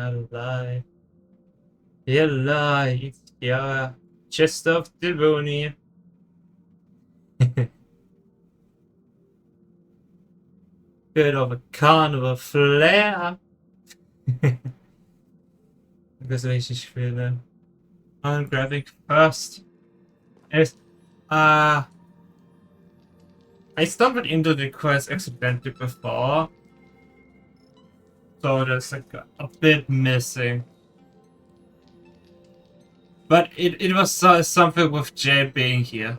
alive. Alive, yeah. Chest of Devoni. Bit of a carnival flair. Das ist richtig schwer. On graphic first. Is I stumbled into the quest accidentally before. So there's like a bit missing. But it was something with Jay being here.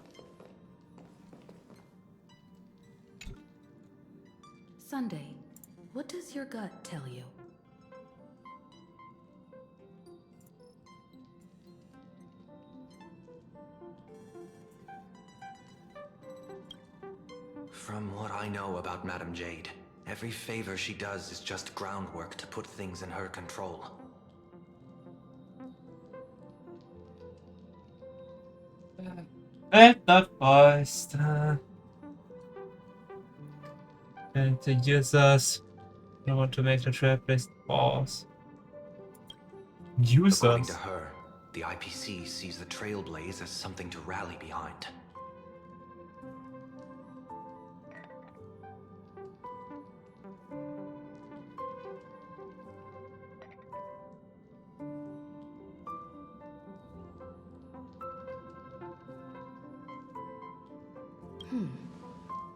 Sunday, what does your gut tell you? From what I know about Madame Jade, every favor she does is just groundwork to put things in her control. At that voice, and the users I want to make the trailblaze boss. According Users. to her, the IPC sees the Trailblaze as something to rally behind.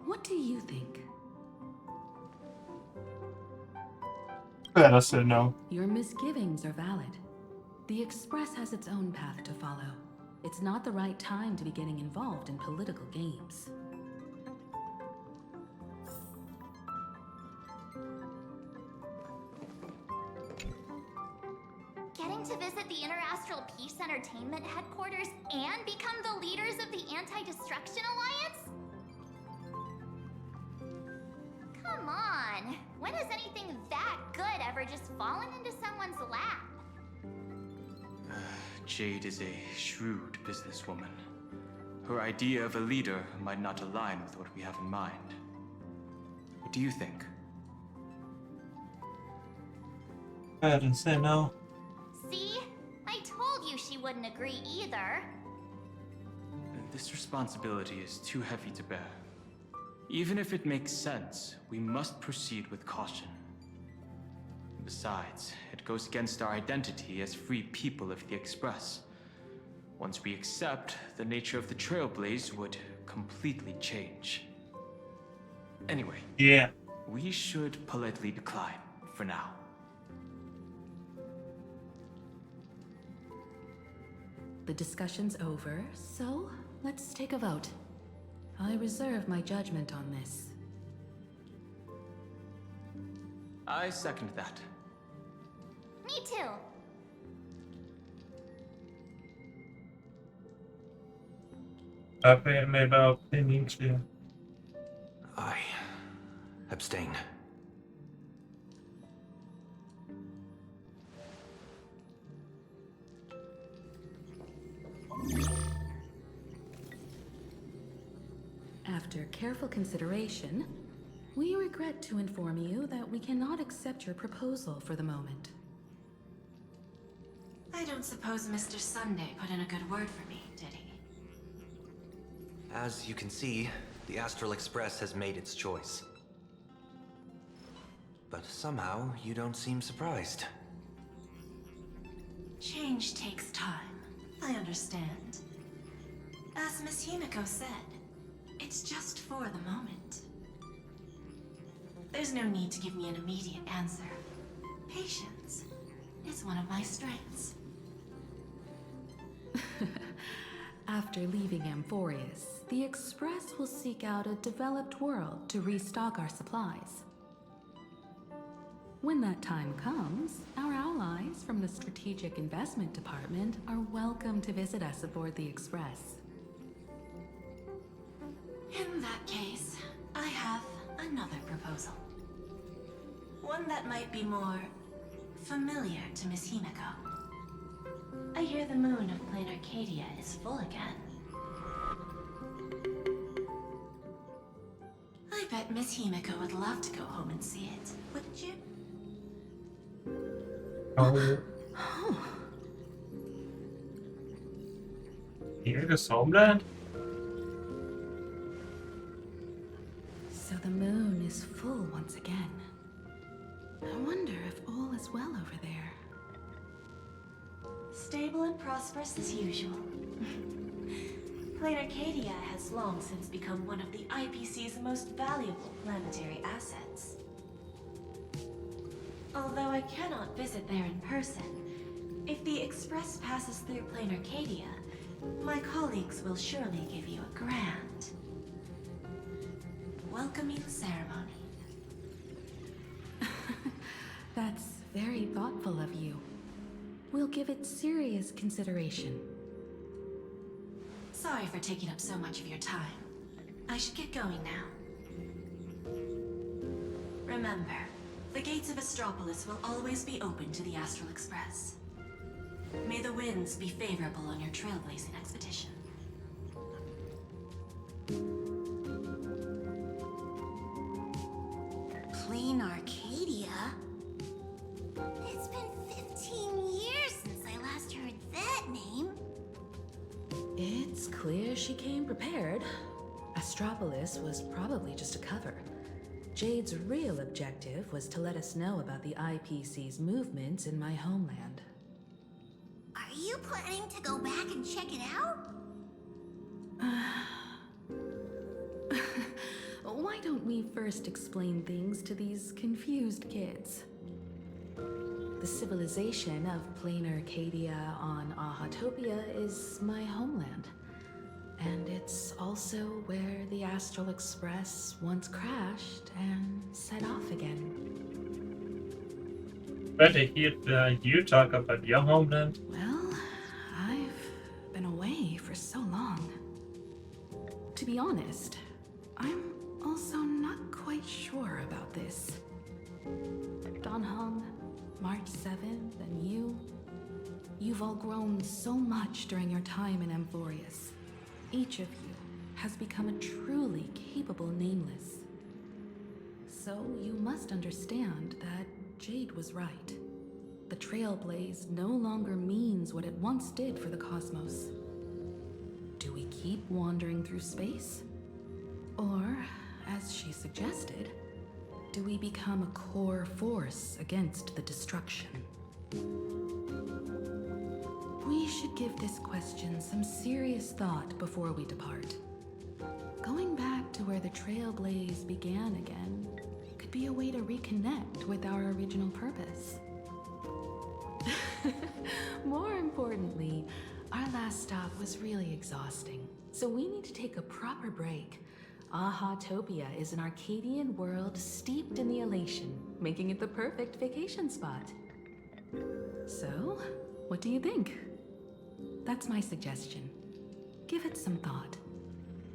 What do you think? Better say no. Your misgivings are valid. The Express has its own path to follow. It's not the right time to be getting involved in political games. Getting to visit the Interastral Peace Entertainment headquarters and become the leaders of the Anti-Destruction Alliance? Come on! When has anything that good ever just fallen into someone's lap? Jade is a shrewd businesswoman. Her idea of a leader might not align with what we have in mind. What do you think? Better say no. See? I told you she wouldn't agree either. This responsibility is too heavy to bear. Even if it makes sense, we must proceed with caution. Besides, it goes against our identity as free people of the Express. Once we accept, the nature of the Trailblaze would completely change. Anyway, Yeah. we should politely decline for now. The discussion's over, so let's take a vote. I reserve my judgment on this. I second that. Me too. I made my opinion clear. I abstain. After careful consideration, we regret to inform you that we cannot accept your proposal for the moment. I don't suppose Mr. Sunday put in a good word for me, did he? As you can see, the Astral Express has made its choice. But somehow, you don't seem surprised. Change takes time. I understand. As Miss Himiko said, it's just for the moment. There's no need to give me an immediate answer. Patience is one of my strengths. After leaving Amphorius, the Express will seek out a developed world to restock our supplies. When that time comes, our allies from the Strategic Investment Department are welcome to visit us aboard the Express. In that case, I have another proposal. One that might be more familiar to Miss Himiko. I hear the moon of Planarcadia is full again. I bet Miss Himiko would love to go home and see it, wouldn't you? Oh, Himigo's homeland? So the moon is full once again. I wonder if all is well over there. Stable and prosperous as usual. Planarcadia has long since become one of the IPC's most valuable planetary assets. Although I cannot visit there in person, if the Express passes through Planarcadia, my colleagues will surely give you a grand welcoming ceremony. That's very thoughtful of you. We'll give it serious consideration. Sorry for taking up so much of your time. I should get going now. Remember, the gates of Astropolis will always be open to the Astral Express. May the winds be favorable on your trailblazing expedition. Planarcadia? It's been 15 years since I last heard that name. It's clear she came prepared. Astropolis was probably just a cover. Jade's real objective was to let us know about the IPC's movements in my homeland. Are you planning to go back and check it out? Why don't we first explain things to these confused kids? The civilization of Planarcadia on Ahatopia is my homeland. And it's also where the Astral Express once crashed and set off again. Better hear you talk about your homeland. Well, I've been away for so long. To be honest, I'm also not quite sure about this. Dan Heng, March 7th, and you've all grown so much during your time in Amphorius. Each of you has become a truly capable Nameless. So you must understand that Jade was right. The Trailblaze no longer means what it once did for the cosmos. Do we keep wandering through space? Or, as she suggested, do we become a core force against the destruction? We should give this question some serious thought before we depart. Going back to where the Trailblaze began again could be a way to reconnect with our original purpose. More importantly, our last stop was really exhausting, so we need to take a proper break. Ahatopia is an Arcadian world steeped in the elation, making it the perfect vacation spot. So, what do you think? That's my suggestion. Give it some thought.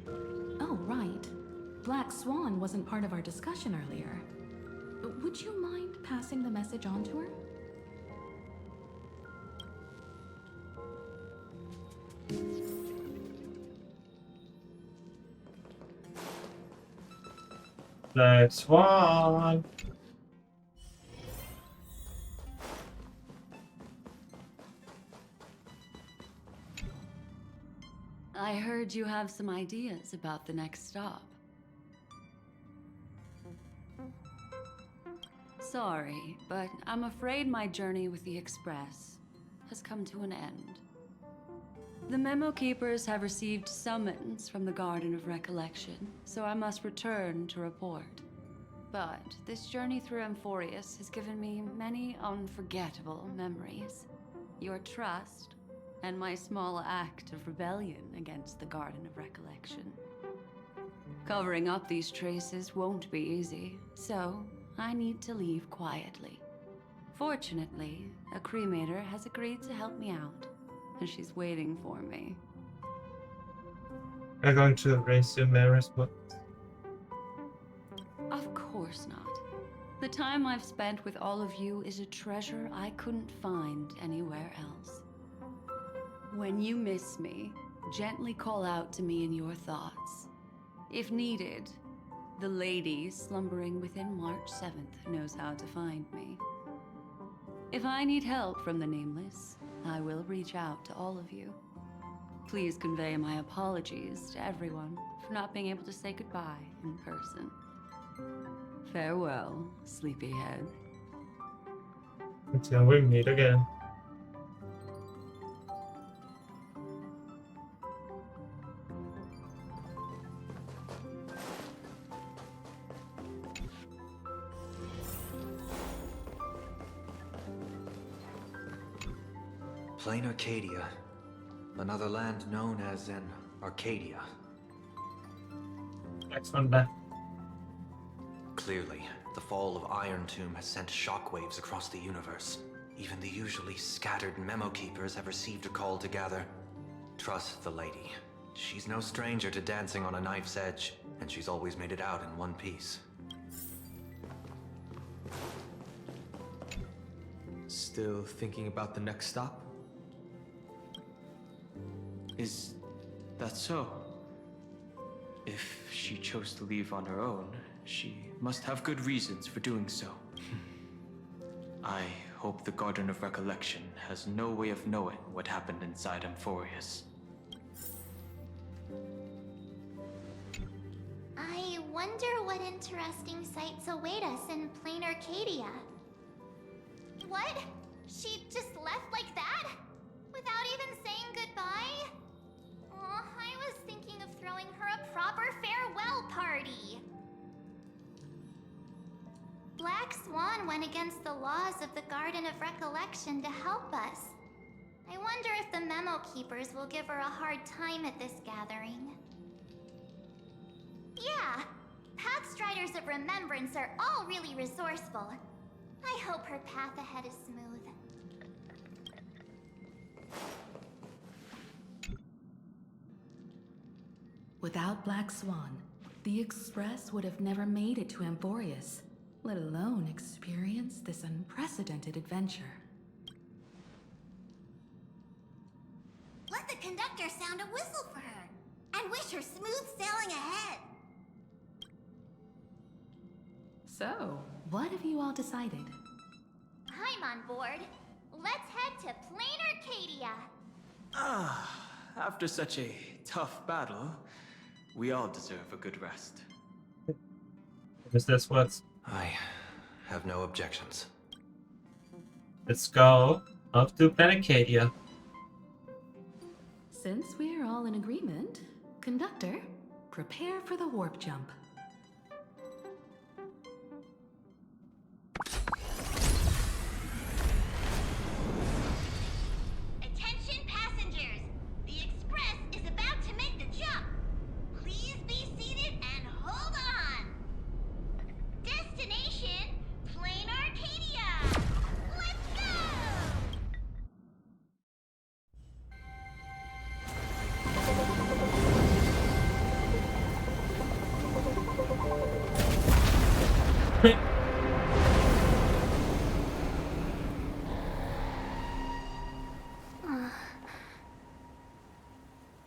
Oh, right. Black Swan wasn't part of our discussion earlier. Would you mind passing the message on to her? Black Swan. I heard you have some ideas about the next stop. Sorry, but I'm afraid my journey with the Express has come to an end. The Memo Keepers have received summons from the Garden of Recollection, so I must return to report. But this journey through Amphorius has given me many unforgettable memories. Your trust, and my small act of rebellion against the Garden of Recollection. Covering up these traces won't be easy, so I need to leave quietly. Fortunately, a cremator has agreed to help me out, and she's waiting for me. We're going to resume Mary's book. Of course not. The time I've spent with all of you is a treasure I couldn't find anywhere else. When you miss me, gently call out to me in your thoughts. If needed, the lady slumbering within March 7th knows how to find me. If I need help from the Nameless, I will reach out to all of you. Please convey my apologies to everyone for not being able to say goodbye in person. Farewell, sleepyhead. Until we meet again. Planarcadia. Another land known as an Arcadia. Next one back. Clearly, the fall of Iron Tomb has sent shockwaves across the universe. Even the usually scattered memo keepers have received a call to gather. Trust the lady. She's no stranger to dancing on a knife's edge, and she's always made it out in one piece. Still thinking about the next stop? Is that so? If she chose to leave on her own, she must have good reasons for doing so. I hope the Garden of Recollection has no way of knowing what happened inside Amphorius. I wonder what interesting sights await us in Planarcadia. What? She just left like that? Without even saying goodbye? Oh, I was thinking of throwing her a proper farewell party. Black Swan went against the laws of the Garden of Recollection to help us. I wonder if the Memo Keepers will give her a hard time at this gathering. Yeah, Pathstriders of Remembrance are all really resourceful. I hope her path ahead is smooth. Without Black Swan, the Express would have never made it to Amphorius, let alone experience this unprecedented adventure. Let the conductor sound a whistle for her, and wish her smooth sailing ahead. So, what have you all decided? I'm on board. Let's head to Planarcadia. After such a tough battle, we all deserve a good rest. Because that's what. I have no objections. Let's go up to Planarcadia. Since we're all in agreement, Conductor, prepare for the warp jump. Attention passengers! The Express is about to make the jump. Please be seated and hold on. Destination, Planarcadia. Let's go!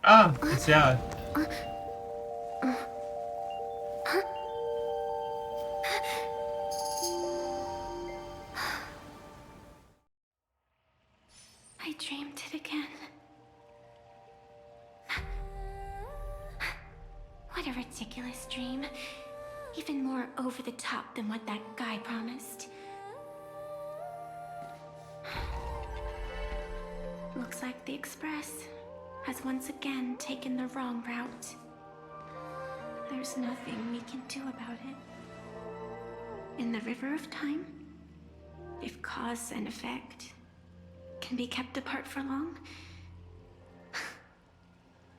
Ah, it's yeah. I dreamed it again. What a ridiculous dream. Even more over the top than what that guy promised. Looks like the Express has once again taken the wrong route. There's nothing we can do about it. In the river of time, if cause and effect can be kept apart for long,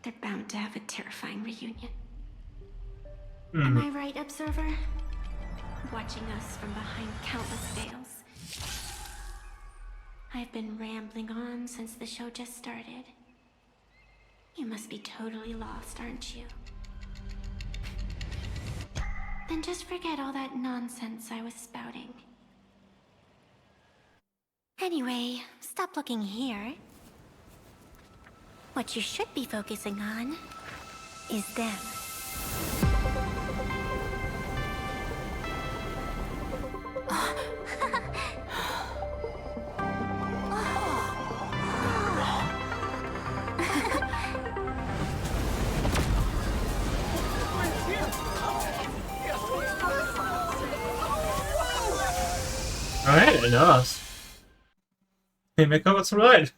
they're bound to have a terrifying reunion. Am I right, Observer? Watching us from behind countless veils. I've been rambling on since the show just started. You must be totally lost, aren't you? Then just forget all that nonsense I was spouting. Anyway, stop looking here. What you should be focusing on is them. Very nice. Himeko was right.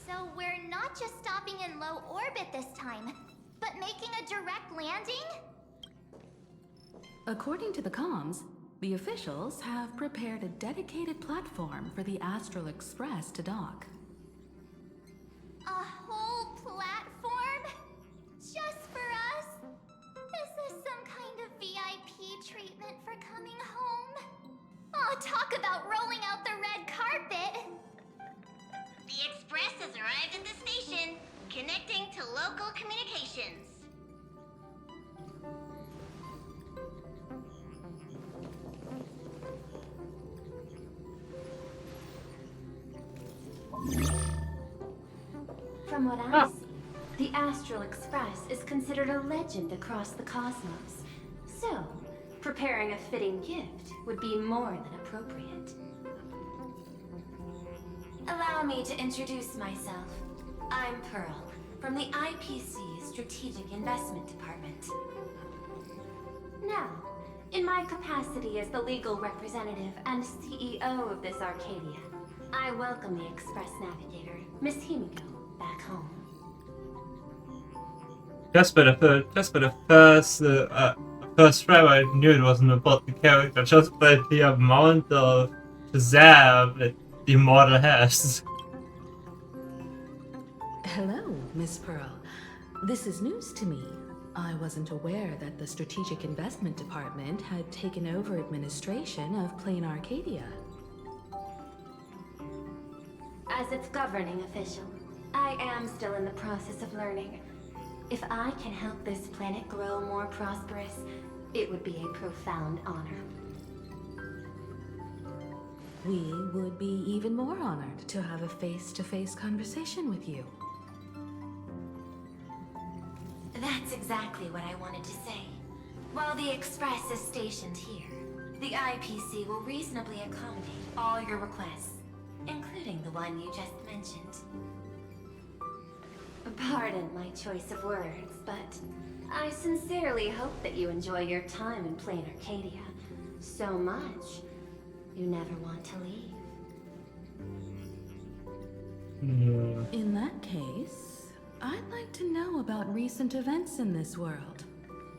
So we're not just stopping in low orbit this time, but making a direct landing? According to the comms, the officials have prepared a dedicated platform for the Astral Express to dock. A whole platform? Just for us? Is this some kind of VIP treatment for coming home? Oh, talk about rolling out the red carpet! The Express has arrived at the station, connecting to local communications. From what I see, the Astral Express is considered a legend across the cosmos. So, preparing a fitting gift would be more than appropriate. Allow me to introduce myself. I'm Pearl, from the IPC Strategic Investment Department. Now, in my capacity as the legal representative and CEO of this Arcadia, I welcome the Express Navigator, Miss Himiko, back home. Just by the first try, I knew it wasn't about the character, just by the amount of pizzazz that the model has. Hello, Miss Pearl. This is news to me. I wasn't aware that the Strategic Investment Department had taken over administration of Planarcadia. As its governing official, I am still in the process of learning. If I can help this planet grow more prosperous, it would be a profound honor. We would be even more honored to have a face-to-face conversation with you. That's exactly what I wanted to say. While the Express is stationed here, the IPC will reasonably accommodate all your requests, including the one you just mentioned. Pardon my choice of words, but I sincerely hope that you enjoy your time in Planarcadia so much you never want to leave. In that case, I'd like to know about recent events in this world.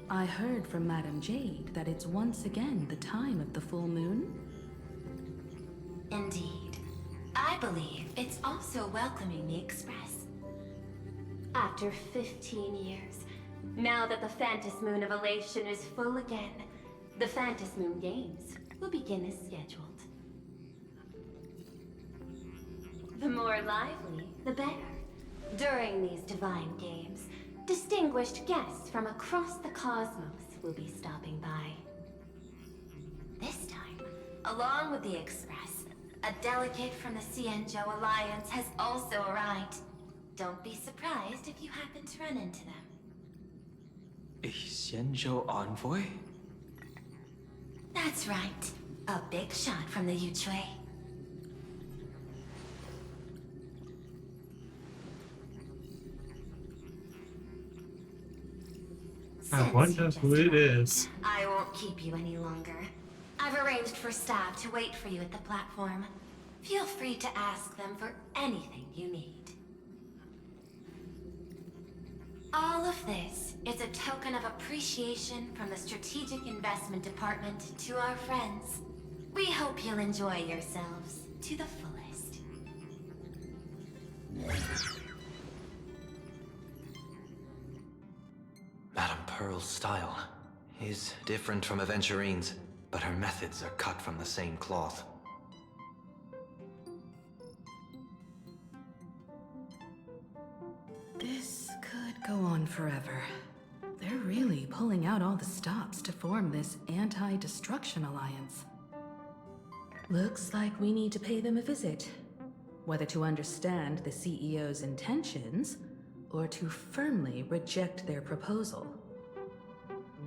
I heard from Madame Jade that it's once again the time of the full moon. Indeed. I believe it's also welcoming the Express. After 15 years, now that the Phantas Moon of Elation is full again, the Phantas Moon Games will begin as scheduled. The more lively, the better. During these divine games, distinguished guests from across the cosmos will be stopping by. This time, along with the Express, a delegate from the Cienjo Alliance has also arrived. Don't be surprised if you happen to run into them. A Xianzhou envoy? That's right. A big shot from the Yuchui. I wonder who it is. I won't keep you any longer. I've arranged for staff to wait for you at the platform. Feel free to ask them for anything you need. All of this is a token of appreciation from the Strategic Investment Department to our friends. We hope you'll enjoy yourselves to the fullest. Madame Pearl's style is different from Aventurine's, but her methods are cut from the same cloth. This could go on forever. They're really pulling out all the stops to form this anti-destruction alliance. Looks like we need to pay them a visit. Whether to understand the CEO's intentions, or to firmly reject their proposal.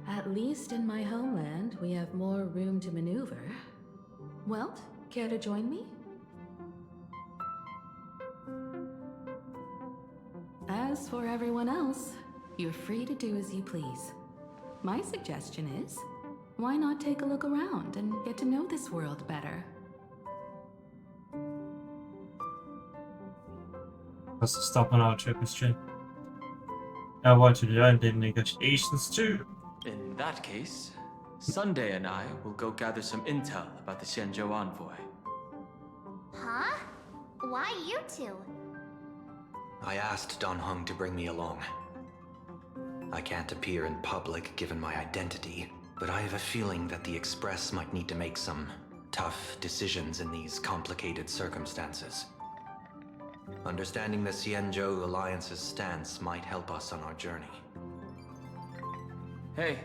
At least in my homeland, we have more room to maneuver. Welt, care to join me? As for everyone else, you're free to do as you please. My suggestion is, why not take a look around and get to know this world better? Let's stop on our trip, Christian. I want to learn the negotiations too. In that case, Sunday and I will go gather some intel about the Xianzhou envoy. Huh? Why you two? I asked Don Hung to bring me along. I can't appear in public given my identity, but I have a feeling that the Express might need to make some tough decisions in these complicated circumstances. Understanding the Xianzhou Alliance's stance might help us on our journey. Hey,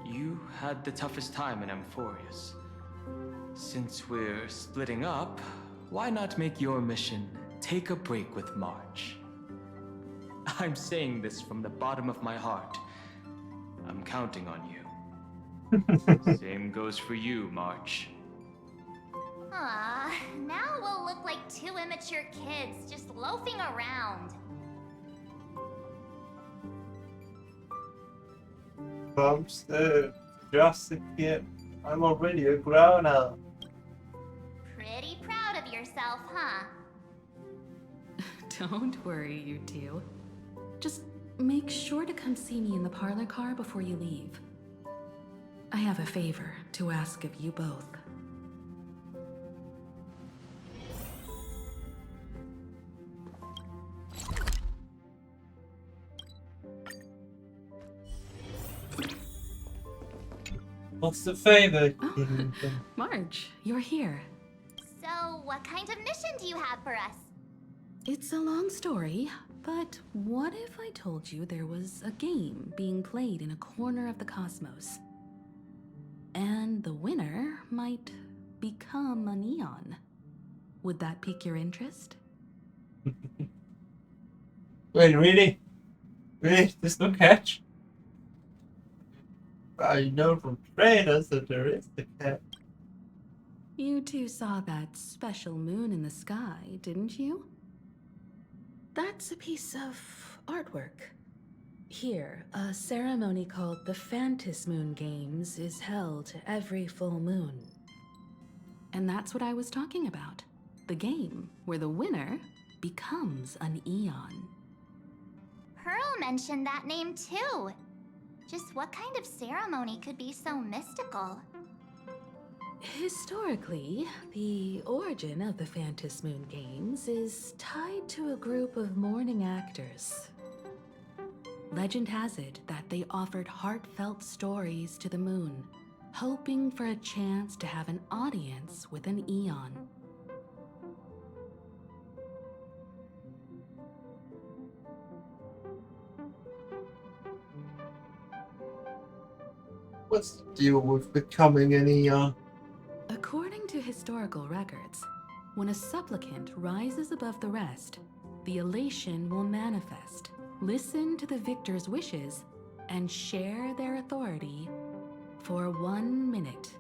you had the toughest time in Amphorius. Since we're splitting up, why not make your mission take a break with March? I'm saying this from the bottom of my heart. I'm counting on you. Same goes for you, March. Aw, now we'll look like two immature kids just loafing around. Bumps, just a kid. I'm already a grown up. Pretty proud of yourself, huh? Don't worry, you two. Just make sure to come see me in the parlor car before you leave. I have a favor to ask of you both. What's the favor? Oh, Marge, you're here. So, what kind of mission do you have for us? It's a long story, but what if I told you there was a game being played in a corner of the cosmos? And the winner might become a neon. Would that pique your interest? Wait, really? Really? There's no catch? I know from trailers that there is the catch. You two saw that special moon in the sky, didn't you? That's a piece of artwork. Here, a ceremony called the Phantis Moon Games is held every full moon. And that's what I was talking about. The game where the winner becomes an Eon. Pearl mentioned that name too. Just what kind of ceremony could be so mystical? Historically, the origin of the Phantis Moon Games is tied to a group of mourning actors. Legend has it that they offered heartfelt stories to the moon, hoping for a chance to have an audience with an Eon. What's the deal with becoming an Eon? According to historical records, when a supplicant rises above the rest, the elation will manifest, listen to the victor's wishes, and share their authority for 1 minute.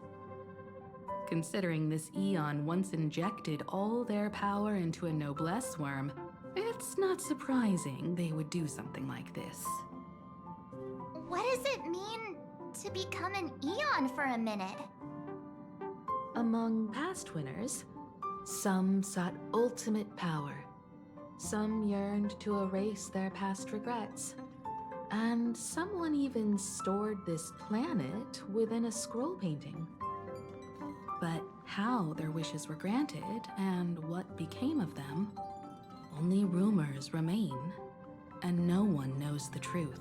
Considering this Eon once injected all their power into a noblesse worm, it's not surprising they would do something like this. What does it mean to become an Eon for a minute? Among past winners, some sought ultimate power. Some yearned to erase their past regrets. And someone even stored this planet within a scroll painting. But how their wishes were granted and what became of them, only rumors remain, and no one knows the truth.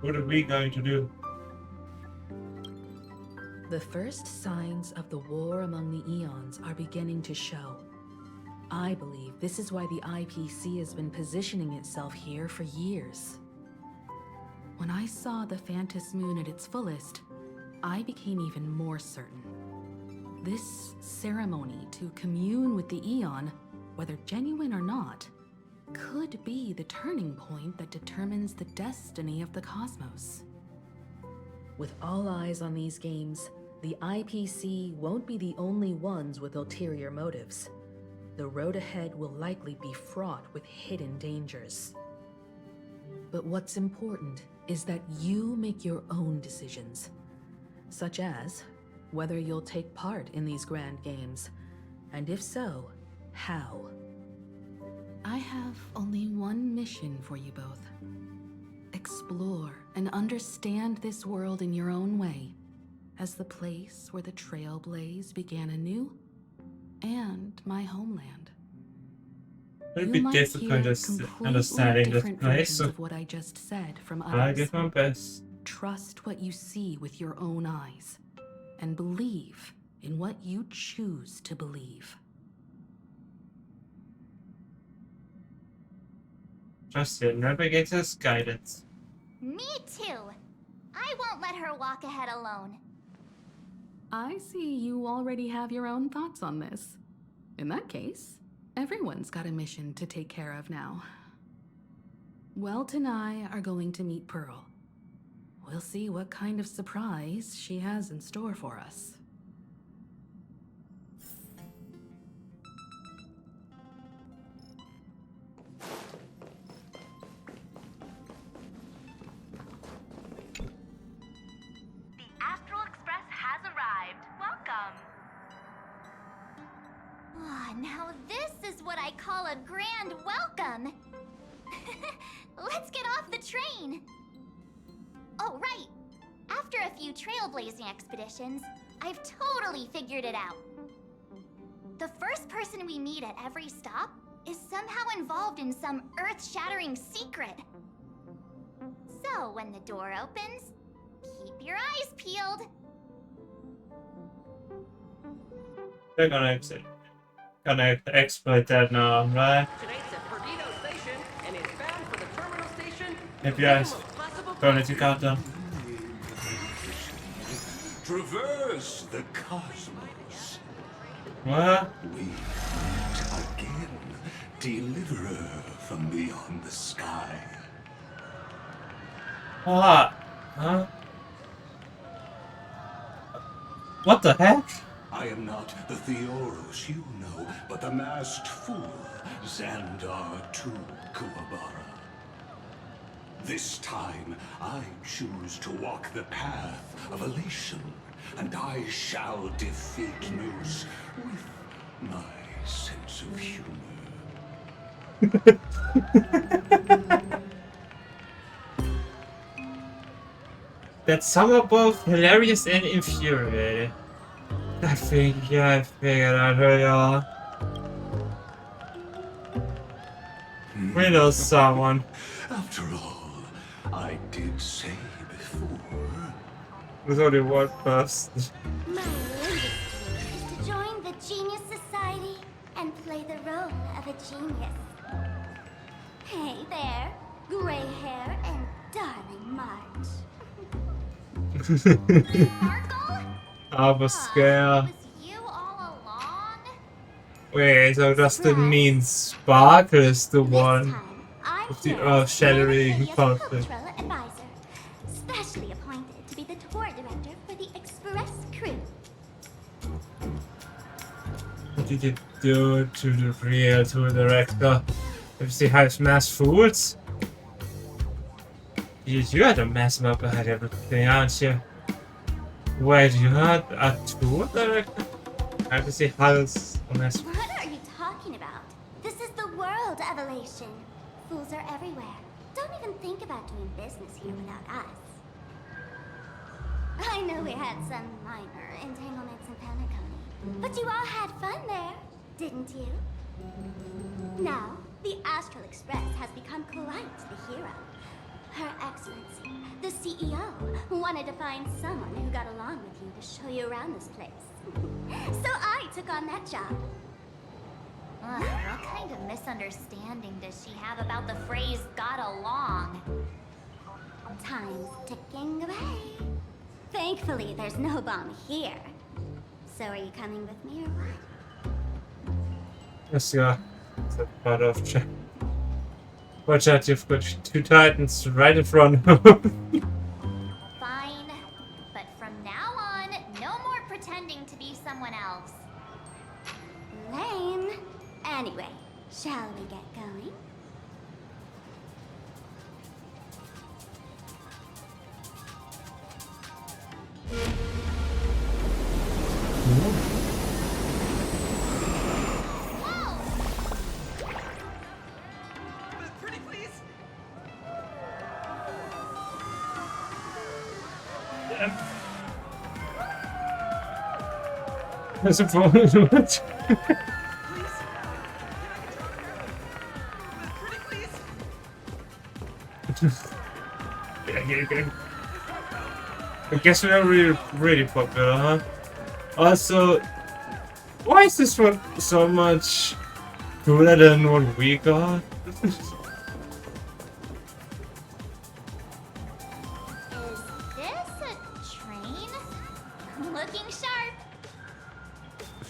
What are we going to do? The first signs of the war among the Eons are beginning to show. I believe this is why the IPC has been positioning itself here for years. When I saw the Phantis Moon at its fullest, I became even more certain. This ceremony to commune with the Eon, whether genuine or not, could be the turning point that determines the destiny of the cosmos. With all eyes on these games, the IPC won't be the only ones with ulterior motives. The road ahead will likely be fraught with hidden dangers. But what's important is that you make your own decisions, such as whether you'll take part in these grand games, and if so, how. I have only one mission for you both. Explore and understand this world in your own way, as the place where the Trailblaze began anew, and my homeland. It'd be difficult understanding this place, so of what I just said from I'll others. give my best. Trust what you see with your own eyes, and believe in what you choose to believe. Trust your navigator's guidance. Me too. I won't let her walk ahead alone. I see you already have your own thoughts on this. In that case, everyone's got a mission to take care of now. Welt and I are going to meet Pearl. We'll see what kind of surprise she has in store for us. The Astral Express has arrived. Welcome. Ah, now this is what I call a grand welcome. Let's get off the train. Oh, right. After a few trailblazing expeditions, I've totally figured it out. The first person we meet at every stop is somehow involved in some earth-shattering secret. So when the door opens, keep your eyes peeled. They're gonna exploit that now, right? Today's at Perdido Station, and it's bound for the terminal station. If you guys going to countdown. Traverse the cosmos. What? We meet again, deliverer from beyond the sky. What? Huh? What the heck? I am not the Theoros you know, but the masked fool, Xandar II Kuwabara. This time, I choose to walk the path of elation, and I shall defeat Noose with my sense of humor. That's somehow both hilarious and infuriating. I figured out who you are. We know someone. After all, I did say before. There's only one person. My latest is to join the Genius Society and play the role of a genius. Hey there, gray hair and darling March. Sparkle? I was scared. Was you all along? Wait, so that means Sparkle is the This one time, I'm with the here earth-shattering as a conflict. cultural advisor, specially appointed to be the tour director for the Express crew. What did you do to the real tour director? If she has mass foods? You had a mess up behind everything, aren't you? Wait, you had a tour director? I have to see how's a mess. What are you talking about? This is the world of elation. Fools are everywhere. Don't even think about doing business here without us. I know we had some minor entanglements in Planarcadia, but you all had fun there, didn't you? Now, the Astral Express has become quite the hero. Her Excellency, the CEO, wanted to find someone who got along with you to show you around this place. So I took on that job. What kind of misunderstanding does she have about the phrase got along? Time's ticking away. Thankfully, there's no bomb here. So are you coming with me or what? Let's go. It's a part of check. Watch out, you've got two titans right in front of you. Fine, but from now on, no more pretending to be someone else. Lame. Anyway, shall we get going? Pretty please. That's a problem. I guess we are really popular, huh? Also, why is this one so much cooler than what we got? Is this a train? Looking sharp.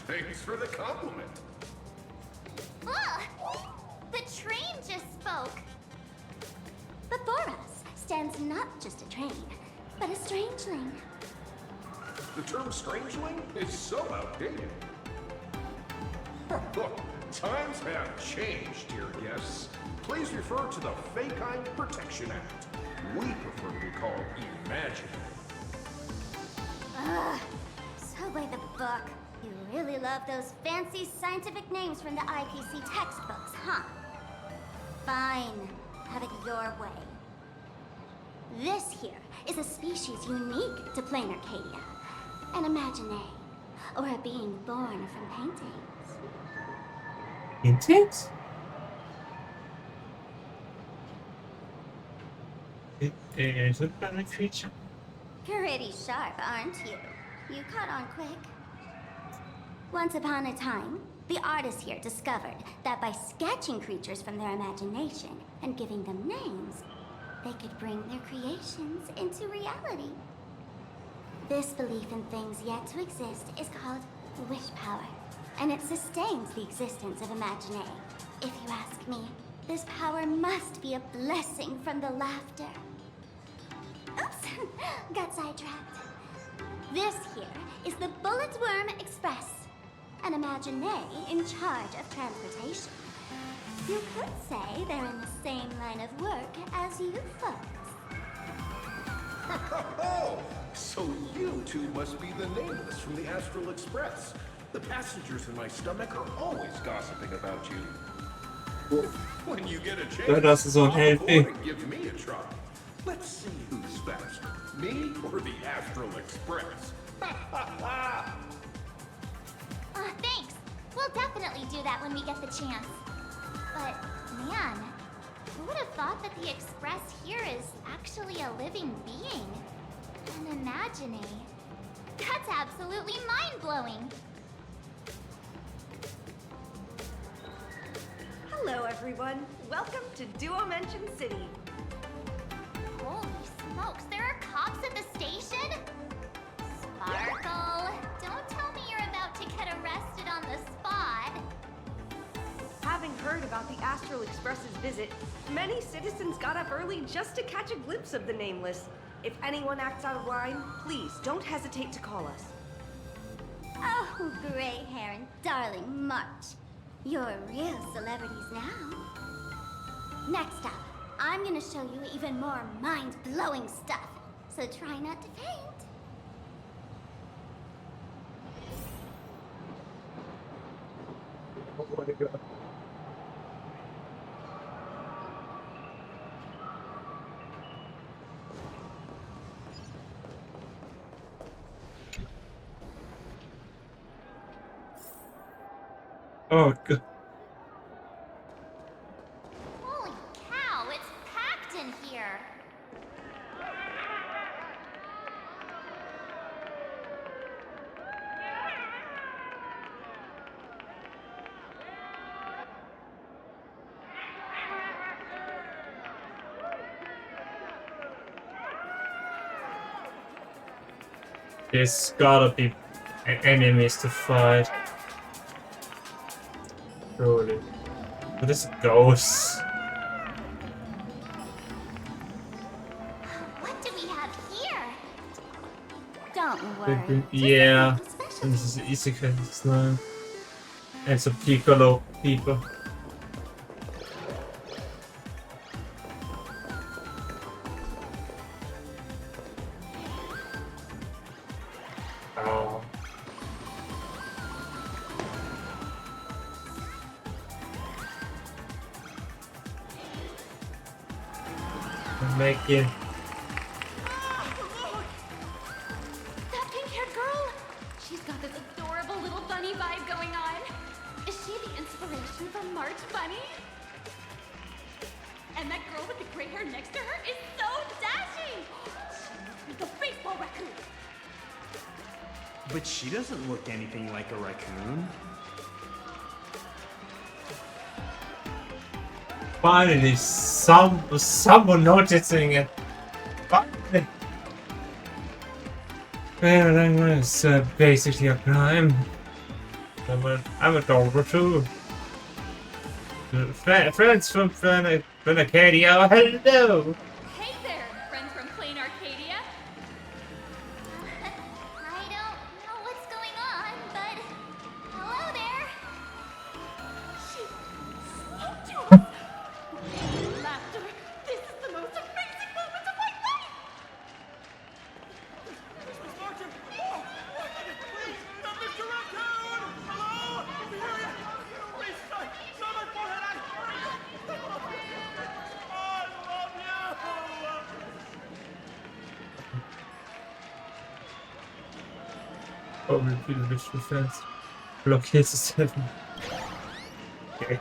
Thanks for the compliment. Ugh! The train just spoke. Before us stands not just a train, but a strangeling. The term strangeling is so outdated. Look, times have changed, dear guests. Please refer to the Fake-Eye Protection Act. We prefer to be called imaginary. Ugh. So by the book. You really love those fancy scientific names from the IPC textbooks, huh? Fine. Have it your way. This here is a species unique to Planarcadia. An imagine, or a being born from paintings. Paintings? Is it a creature? Pretty sharp, aren't you? You caught on quick. Once upon a time, the artists here discovered that by sketching creatures from their imagination and giving them names, they could bring their creations into reality. This belief in things yet to exist is called wish power, and it sustains the existence of Imagine. If you ask me, this power must be a blessing from the laughter. Oops, got sidetracked. This here is the Bullet Worm Express, an Imagine in charge of transportation. You could say they're in the same line of work as you folks. Oh, so you two must be the nameless from the Astral Express. The passengers in my stomach are always gossiping about you. When you get a chance, Das ist so ein hop Healthy. aboard and give me a try. Let's see who's faster, me or the Astral Express. Thanks. We'll definitely do that when we get the chance. But, man, who would have thought that the Express here is actually a living being? An Imagine. That's absolutely mind-blowing. Hello, everyone. Welcome to Duomension City. Holy smokes, there are cops at the station? Sparkle, don't tell me you're about to get arrested on the spot. Having heard about the Astral Express's visit, many citizens got up early just to catch a glimpse of the Nameless. If anyone acts out of line, please don't hesitate to call us. Oh, gray hair and darling March. You're real celebrities now. Next up, I'm gonna show you even more mind-blowing stuff, so try not to faint. Oh my god. Oh god. Holy cow, it's packed in here. There's gotta be enemies to fight. Surely. But it's a ghost. What do we have here? Don't worry. Yeah. And this is Isekai slime. And some Piccolo people. Oh. making. That pink-haired girl? She's got this adorable little bunny vibe going on. Is she the inspiration for March Bunny? And that girl with the gray hair next to her is so dashing! She looks like a baseball raccoon. But she doesn't look anything like a raccoon. Finally, someone noticing it. Finally. Well, it's basically a crime. I'm a dog too. Friends from Planarcadia, hello! Hey there, friends from Planarcadia. I don't know what's going on, but hello there. She spoke to us. Laughter. This is the most amazing moment of my life. Miss Martin! Oh, please! Not Mr. Raccoon! Hello? Over here! Please, someone for her! I love you! Probably feel the defense. Blockade 7. Okay.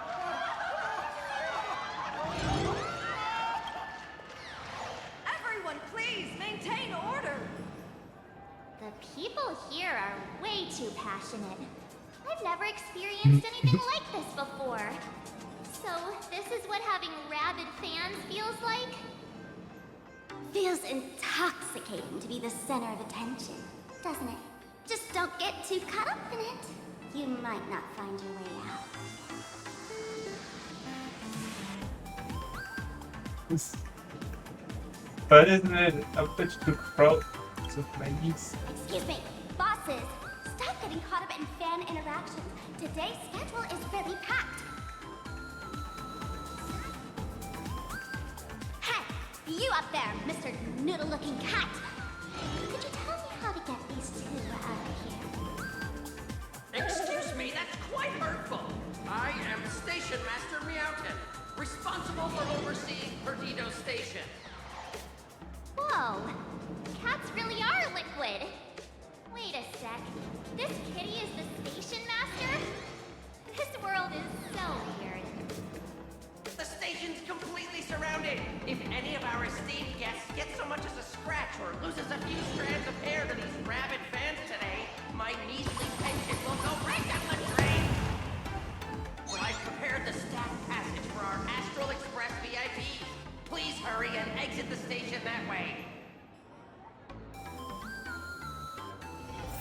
Everyone, please maintain order. The people here are way too passionate. I've never experienced anything like this before. So, this is what having rabid fans feels like? Feels intoxicating to be the center of attention, doesn't it? Just don't get too caught up in it. You might not find your way out. But isn't it a bit too crowded to please? Excuse me, bosses. Stop getting caught up in fan interactions. Today's schedule is really packed. Hey, you up there, Mr. Noodle-looking cat. Could you tell me how to get these two out of here? Excuse me, that's quite hurtful. I am Station Master Meowton, responsible for overseeing Perdido Station. Whoa, cats really are liquid. Wait a sec, this kitty is the station master? This world is so weird. The station's completely surrounded. If any of our esteemed guests gets so much as a scratch or loses a few strands of hair to these rabid fans today, my measly pension will go right down the drain. So I've prepared the staff passage for our Astral Express VIPs. Please hurry and exit the station that way.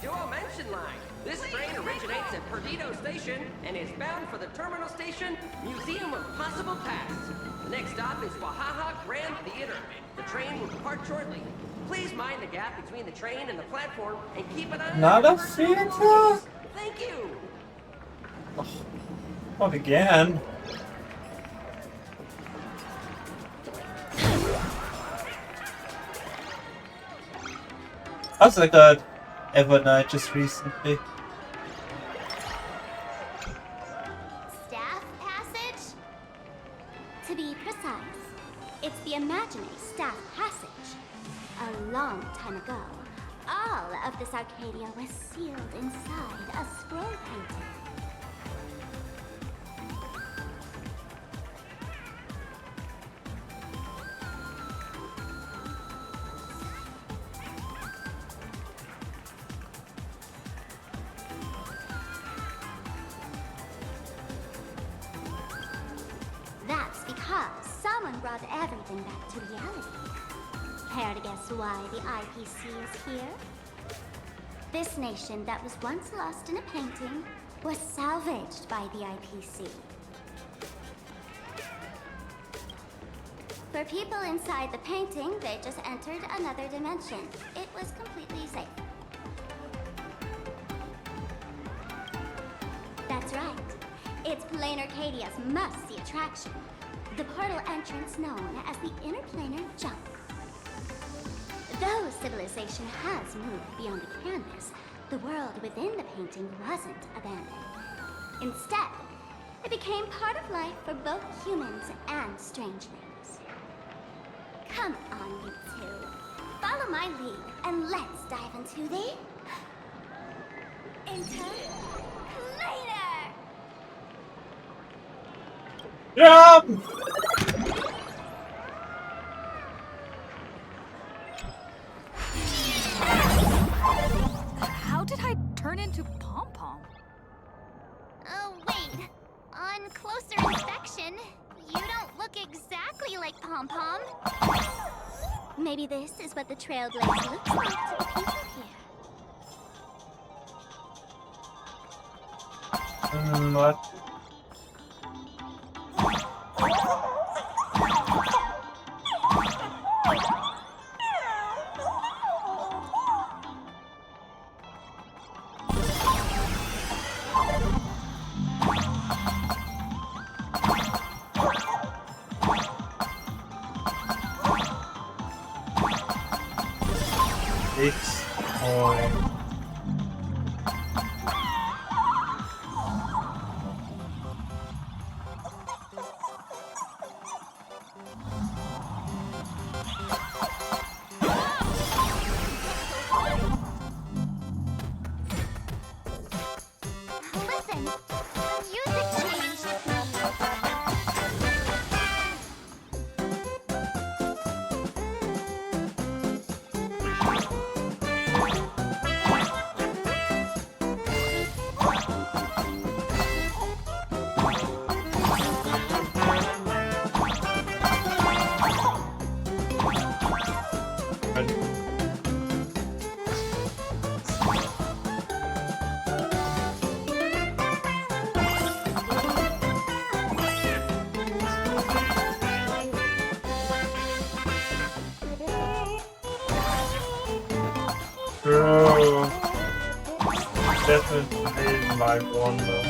Dual Mention Line. This train originates at Perdido Station and is bound for the terminal station, Museum of Possible Past. The next stop is Wahaha Grand Theater. The train will depart shortly. Please mind the gap between the train and the platform and keep an eye on Not a your theater? personal space. Thank you. Oh, not again. How's I got Evernight just recently? Staff passage? To be precise, it's the imaginary staff passage. A long time ago, all of this Arcadia was sealed inside a scroll painting. That's because someone brought everything back to reality. Care to guess why the IPC is here? This nation that was once lost in a painting was salvaged by the IPC. For people inside the painting, they just entered another dimension. It was completely safe. That's right. It's Planarcadia's must-see attraction. The portal entrance known as the Interplanar Jump. Though civilization has moved beyond the canvas, the world within the painting wasn't abandoned. Instead, it became part of life for both humans and strangelings. Come on, you two. Follow my lead, and let's dive into the... Planar! Yeah! How did I turn into Pom Pom? Oh, wait. On closer inspection, you don't look exactly like Pom Pom. Maybe this is what the Trailblaze looks like to the people here. What? X point. Listen, the music changed. Bro, definitely my wonder.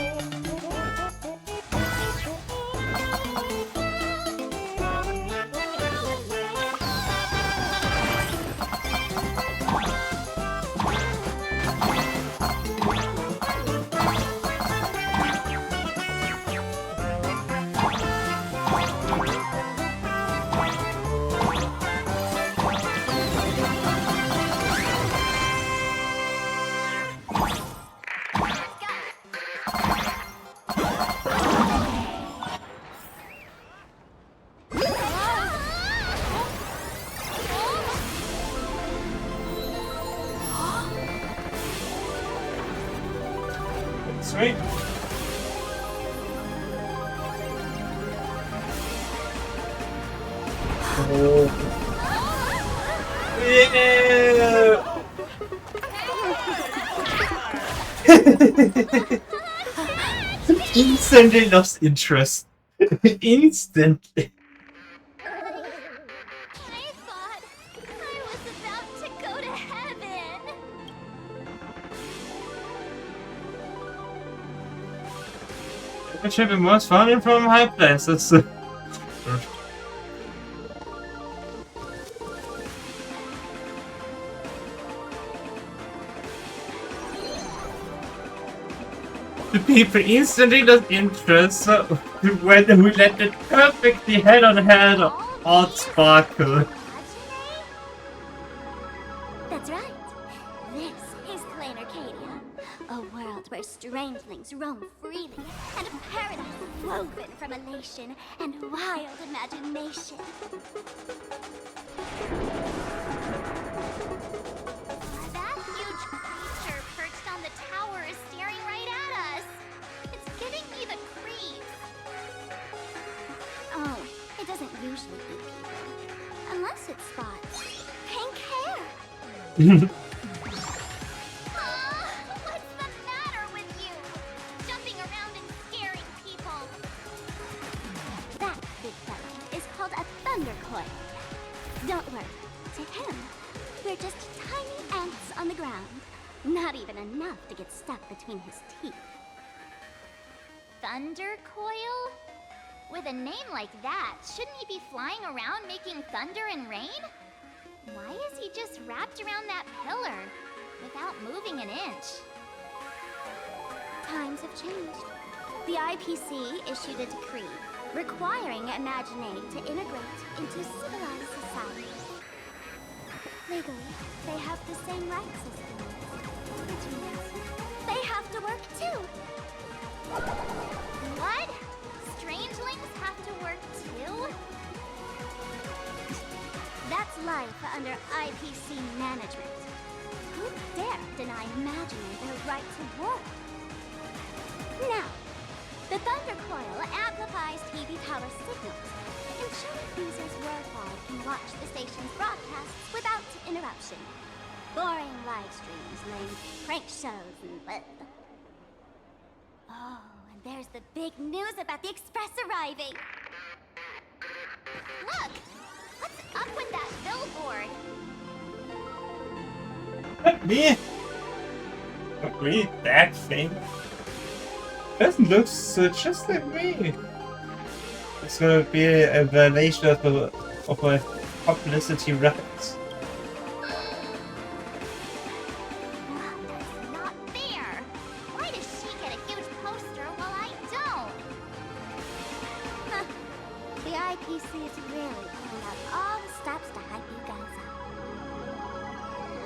Sweet. Oh. Yeah. Instantly lost interest. Instantly. I thought I was about to go to heaven. It should be most fun from high places. The people instantly lost interest when we let it perfectly head-on-head art sparkle. That's right. This is Planarcadia, a world where strangelings roam freely, and a paradise woven from elation and wild imagination. That huge creature perched on the tower is staring right at us. It's giving me the creeps. Oh, it doesn't usually eat people, unless it spots pink hair. What's the matter with you? Jumping around and scaring people. That big fella is called a thunder coil. Don't worry. To him, we're just tiny ants on the ground. Not even enough to get stuck between his teeth. Thunder coil? With a name like that, shouldn't he be flying around making thunder and rain? Why is he just wrapped around that pillar without moving an inch? Times have changed. The IPC issued a decree requiring Imaginate to integrate into civilized society. society. Legally, they have the same rights as humans, which means they have to work too. What? Strangelings have to work too? That's life under IPC management. Who dare deny Imaginary their right to work? Now, the Thunder Coil amplifies TV power signals, ensuring users worldwide can watch the station's broadcasts without interruption. Boring live streams, lame prank shows, and bleh. Oh, and there's the big news about the Express arriving. Look! What's up with that billboard? Me? Not really that thing. That looks just like me. It's gonna be a violation of a publicity right. Not fair! Why does she get a huge poster while I don't? Huh. The IPC is really pulling out all the stops to hype you guys up.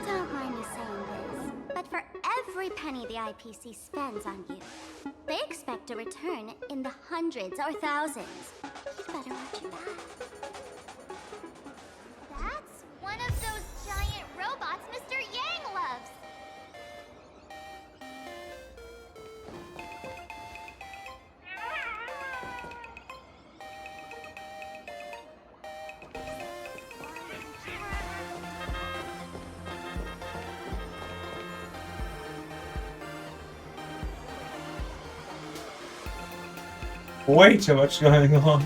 Don't mind me saying this, but for every penny the IPC spends on you, they expect a return in the hundreds or thousands. You'd better watch your back. That's one of those giant robots Mr. Yang loves! Way too much going on.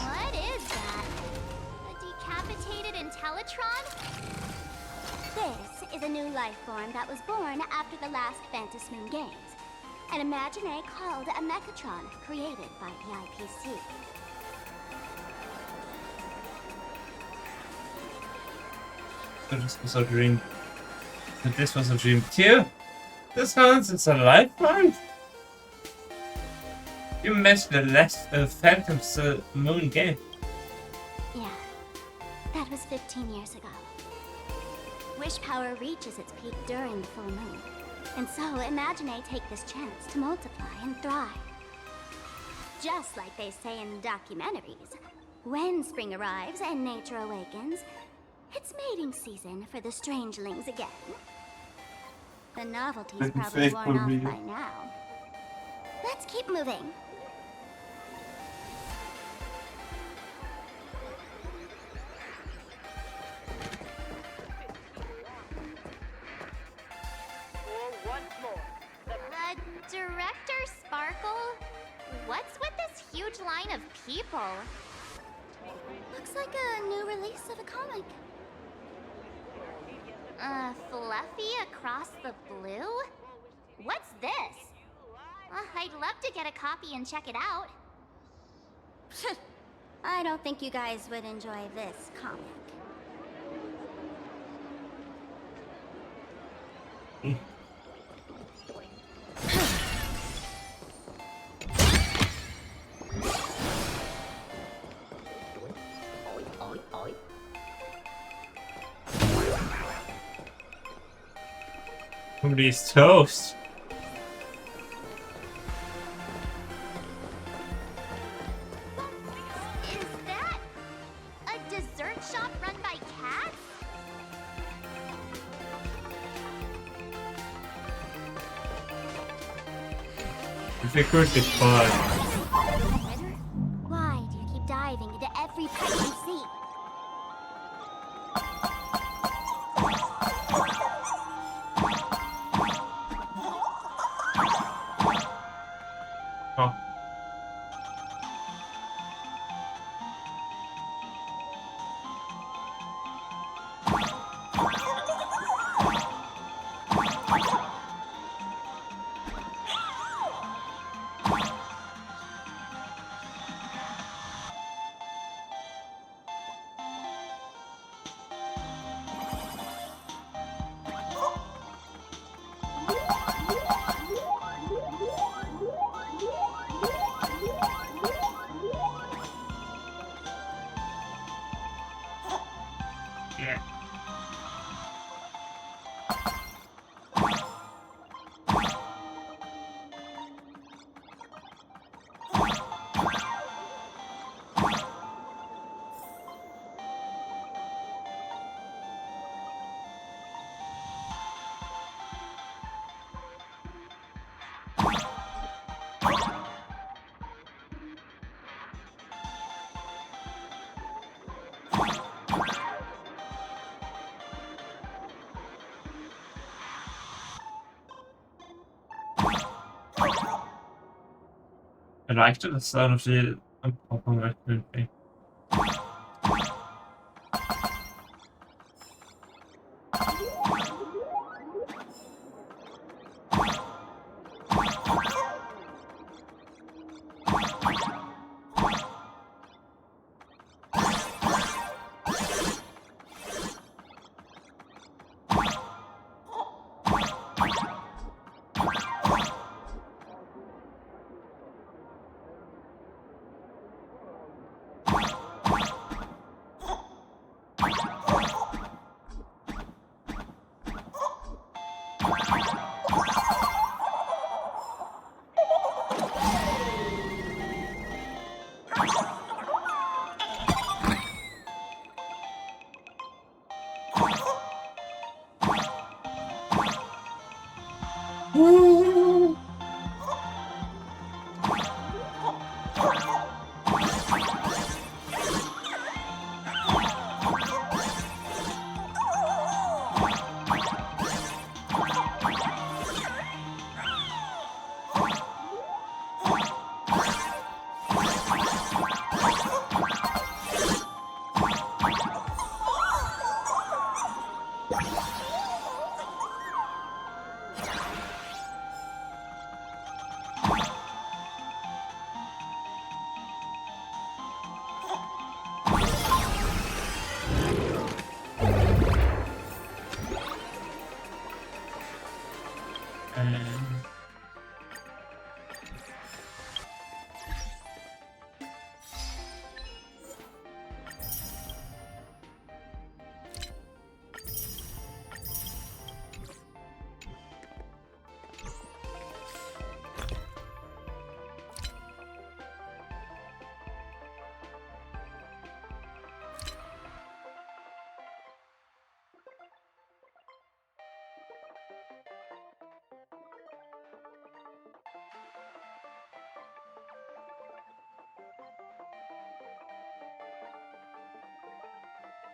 What is that? A decapitated Intellitron? This is a new life form that was born after the last Phantom Moon Games. An Imaginary called a Mechatron, created by the IPC. So this was a dream. So this was a dream too? This sounds it's a lifeline? You missed the last Phantom's Moon game. Yeah, that was 15 years ago. Wish power reaches its peak during the full moon. And so, Imaginary take this chance to multiply and thrive. Just like they say in documentaries, when spring arrives and nature awakens, it's mating season for the strangelings again. The novelty's probably worn off by now. Let's keep moving. Director Sparkle? What's with this huge line of people? Looks like a new release of a comic. Fluffy across the blue? What's this? I'd love to get a copy and check it out. I don't think you guys would enjoy this comic. Somebody's toast. Is that a dessert shop run by cats? If it could be fun. Why do you keep diving into every pipe you see? Oh. I liked the sound of the popping raccoon thing.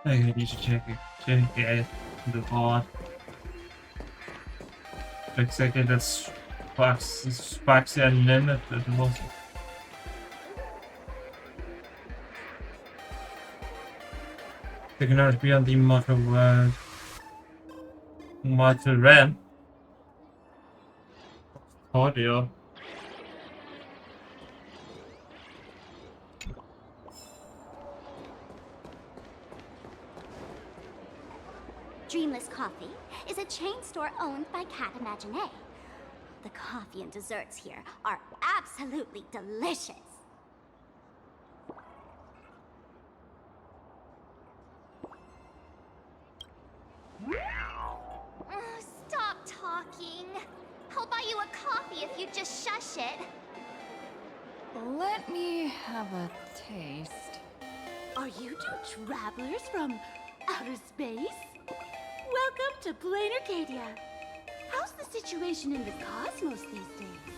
I need to check the board. Exactly, das Sparks ja limit it was. They cannot be on the mortal world. Mortal realm. Audio. Dreamless Coffee is a chain store owned by Cat Imagine. The coffee and desserts here are absolutely delicious. Stop talking. I'll buy you a coffee if you just shush it. Let me have a taste. Are you two travelers from outer space? Welcome to Planarcadia. How's the situation in the cosmos these days?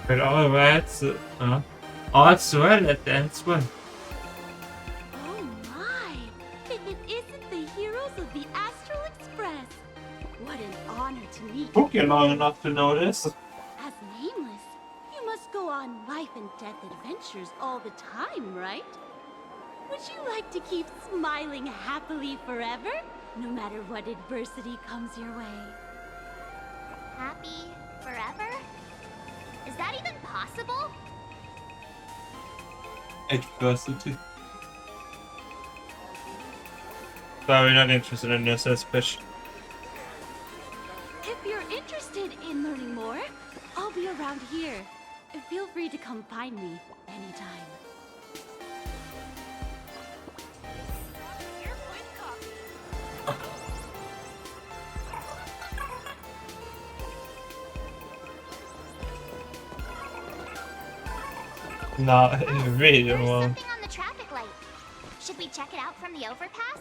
But alright, also at the end one. Oh my! If it isn't the heroes of the Astral Express! What an honor to meet Took you long enough to know this. As Nameless, you must go on life and death adventures all the time, right? Would you like to keep smiling happily forever, no matter what adversity comes your way? Happy forever? Is that even possible? Adversity. Sorry, not interested in this especially. If you're interested in learning more, I'll be around here. Feel free to come find me anytime. No, I really There's won't. something on the traffic light. Should we check it out from the overpass?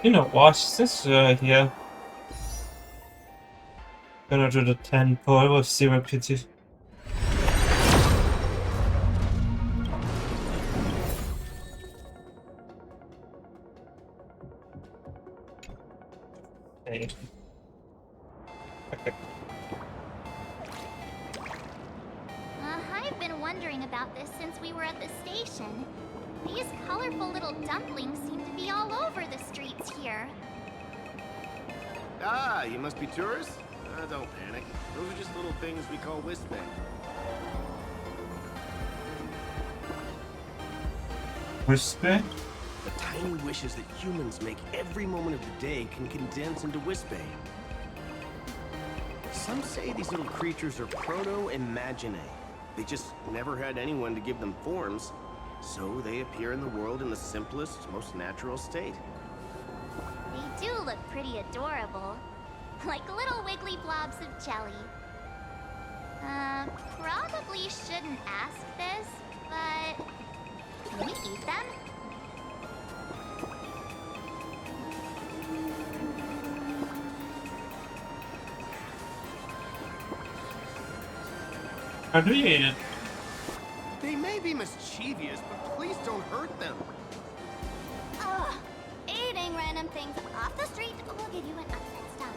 You know, watch this here. Gonna do the 10 pull with 0 pity. wondering about this since we were at the station. These colorful little dumplings seem to be all over the streets here. Ah, you must be tourists? Don't panic. Those are just little things we call Wisbay. Whisper? The tiny wishes that humans make every moment of the day can condense into Wisbay. Some say these little creatures are proto-imaginae. They just never had anyone to give them forms, so they appear in the world in the simplest, most natural state. They do look pretty adorable. Like little wiggly blobs of jelly. Probably shouldn't ask this, but... can we eat them? How do you eat it? They may be mischievous, but please don't hurt them. Ugh. Eating random things off the street will give you an upset stomach.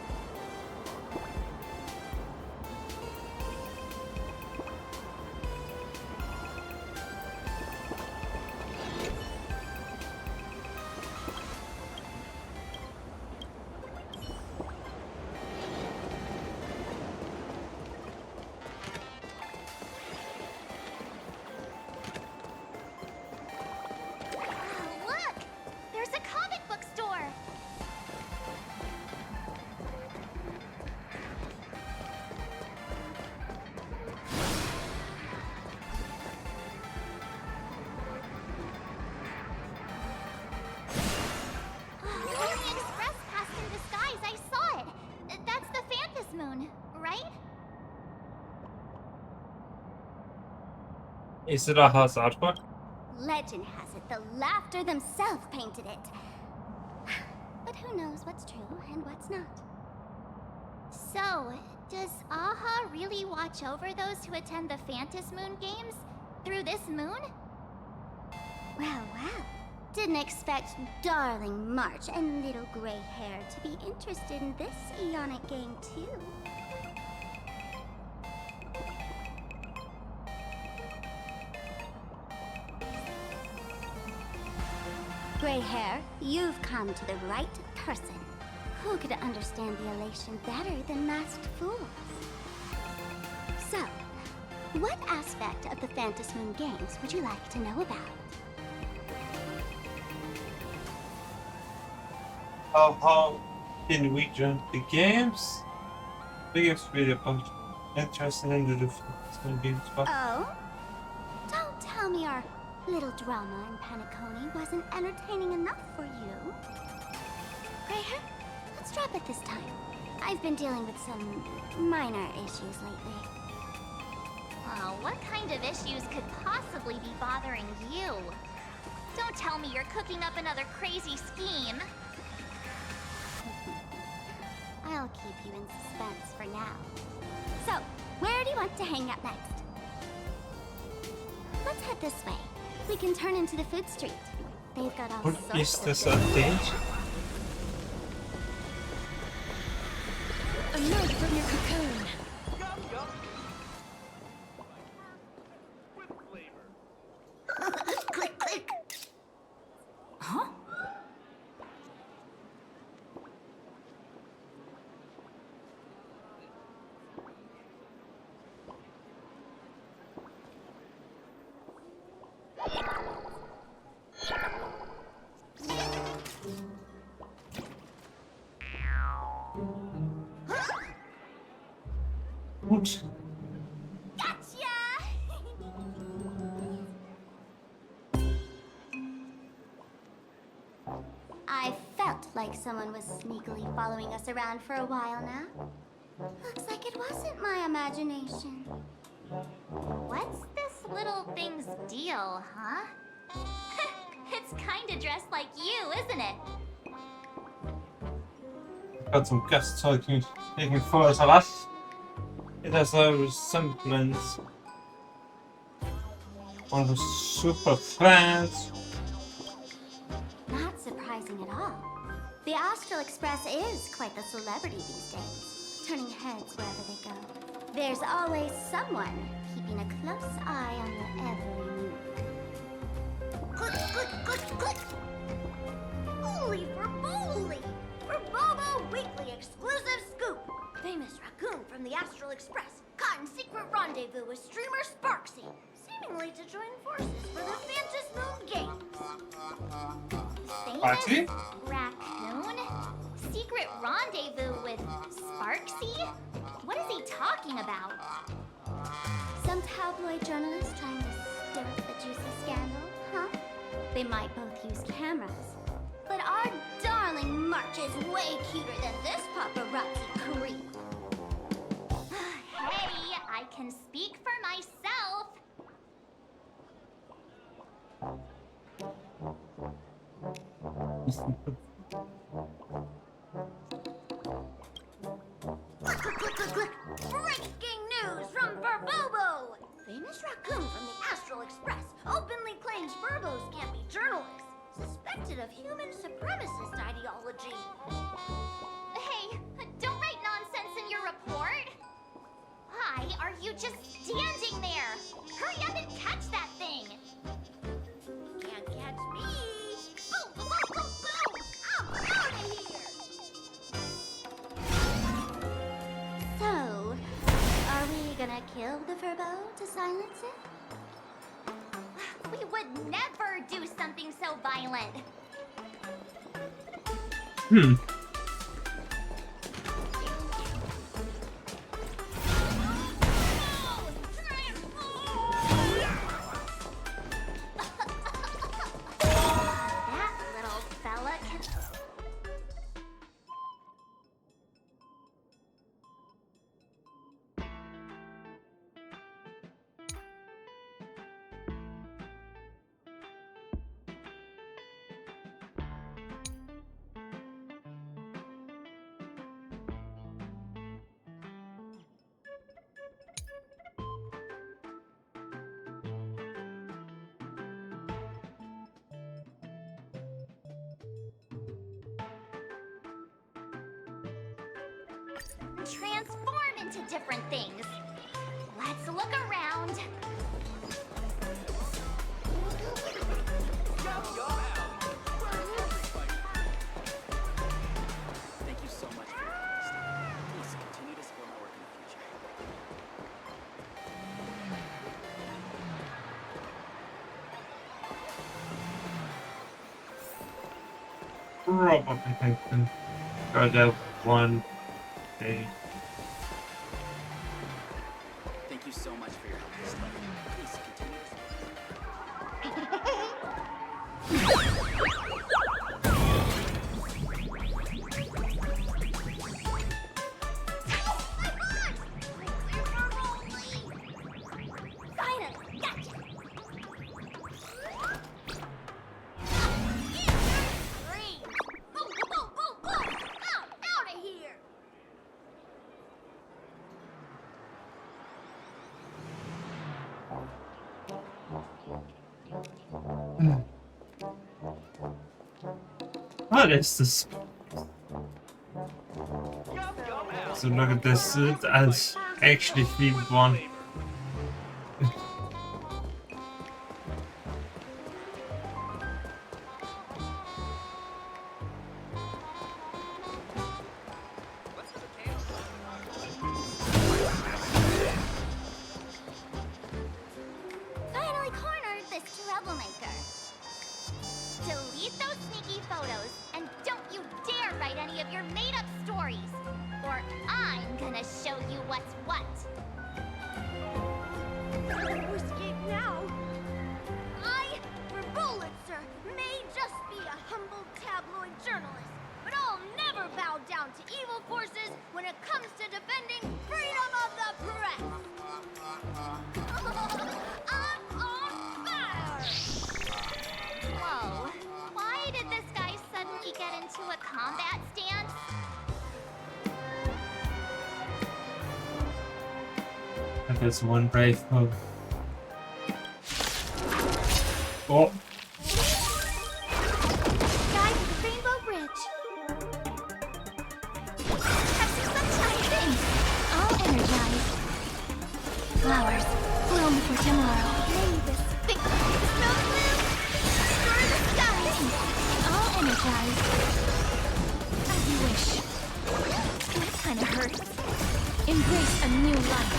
Is it a house artwork? Legend has it the Laughter themselves painted it. But who knows what's true and what's not. So, does Aha really watch over those who attend the Phantas Moon Games? Through this moon? Well, well. Didn't expect darling March and little gray hair to be interested in this Eonic game too. Gray hair, you've come to the right person. Who could understand the elation better than masked fools? So, what aspect of the Phantas Moon Games would you like to know about? How can we join the games? The games really a bunch interesting in the Phantas Moon Games. Oh? Don't tell me our little drama in Paniconi wasn't entertaining enough for you. Gray hair, let's drop it this time. I've been dealing with some minor issues lately. Oh, what kind of issues could possibly be bothering you? Don't tell me you're cooking up another crazy scheme. I'll keep you in suspense for now. So, where do you want to hang out next? Let's head this way. We can turn into the food street. They've got all sorts of Is this a good thing? Emerge from your cocoon. Click, click. Huh? Oops. Gotcha! I felt like someone was sneakily following us around for a while now. Looks like it wasn't my imagination. What's this little thing's deal, huh? It's kinda dressed like you, isn't it? Got some guests taking photos of us. It has a resemblance. One of the super fans. Not surprising at all. The Astral Express is quite the celebrity these days, turning heads wherever they go. There's always someone keeping a close eye on your every move. Click, click, click, click! Holy for Bowley! For Bobo Weekly exclusive scoop! Famous raccoon from the Astral Express caught in secret rendezvous with streamer Sparksy, seemingly to join forces for the Phantom Moon Games. Sparksy? Famous raccoon? Secret rendezvous with Sparksy? What is he talking about? Some tabloid journalist trying to stir up the juicy scandal, huh? They might both use cameras. But our darling March is way cuter than this paparazzi creep. Hey, I can speak for myself. Breaking news from Verbobo! Famous raccoon from the Astral Express openly claims Verbos can't be journalists, suspected of human supremacist ideology. Hey, don't write nonsense in your report. Why are you just standing there? Hurry up and catch that thing! Can't catch me! Boom, boom, boom, boom, boom! I'm out of here! So, are we gonna kill the Furbo to silence it? We would never do something so violent! That little fella can... transform into different things. Let's look around. Thank you so much for your honesty. Please continue to support my work in the future. Probably thinking. Got out one day. Thank you so much for your help this time. Please continue Finally, gotcha! Boom, boom, boom, boom! Out of here! What is this? So look at this, as actually themed one. Finally cornered this troublemaker. Delete those sneaky photos, and don't you dare write any of your made-up stories, or I'm gonna show you what's what. Escape now. I, for Bullitzer, may just be a humble tabloid journalist, but I'll never bow down to evil forces when it comes to defending freedom of the press. I'm on fire! Whoa. Why did this guy suddenly get into a combat stance? And there's one brave move. Oh, Guy with the Rainbow Bridge. That's some sunshine thing. I'll energize. flowers bloom for tomorrow. May this big snow bloom for the sky. All energized. As you wish. That kind of hurts. Embrace a new life.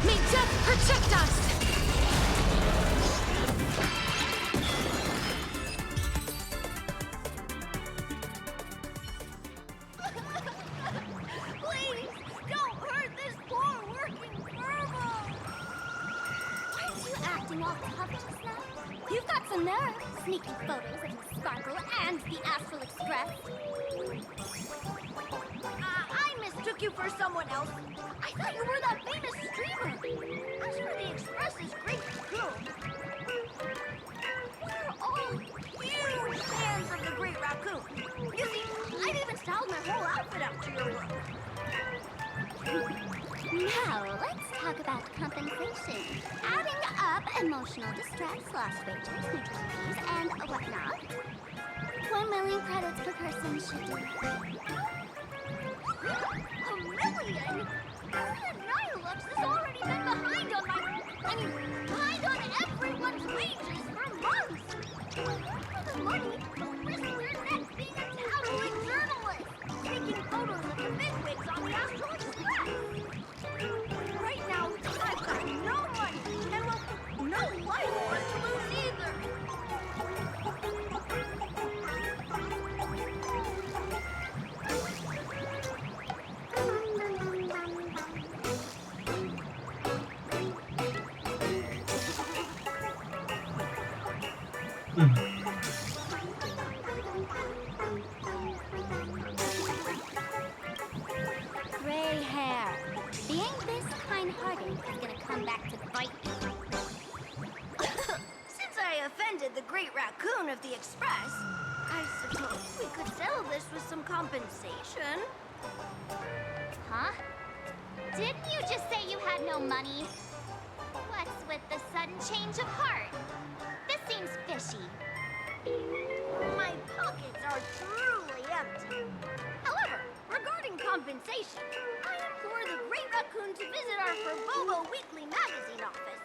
May death protect us! Please, don't hurt this poor working Furbo! Why are you acting all tough just now? You've got some nerve. Sneaking photos of the Sparkle and the Astral Express. I mistook you for someone else. I thought you were that famous streamer. As for the Express's great raccoon, we're all huge fans of the Great Raccoon. You see, I've even styled my whole outfit up to your look. Now, let's talk about compensation. Adding up emotional distress, lost wages, neutral fees, and whatnot. 1 million credits per person should do. $1 million? Nihilux has already been behind on behind on everyone's wages for months. For the money, don't risk your neck being a tabloid journalist, taking photos of the bigwigs on the Astral Express. Right now, I've got no money, and well, no livelihood to lose either. Gray hair. Being this kind-hearted is gonna come back to bite you. Since I offended the Great Raccoon of the Express, I suppose we could settle this with some compensation. Huh? Didn't you just say you had no money? What's with the sudden change of heart? This seems fishy. My pockets are truly empty. However, regarding compensation, I implore the Great Raccoon to visit our Furbobo Weekly magazine office.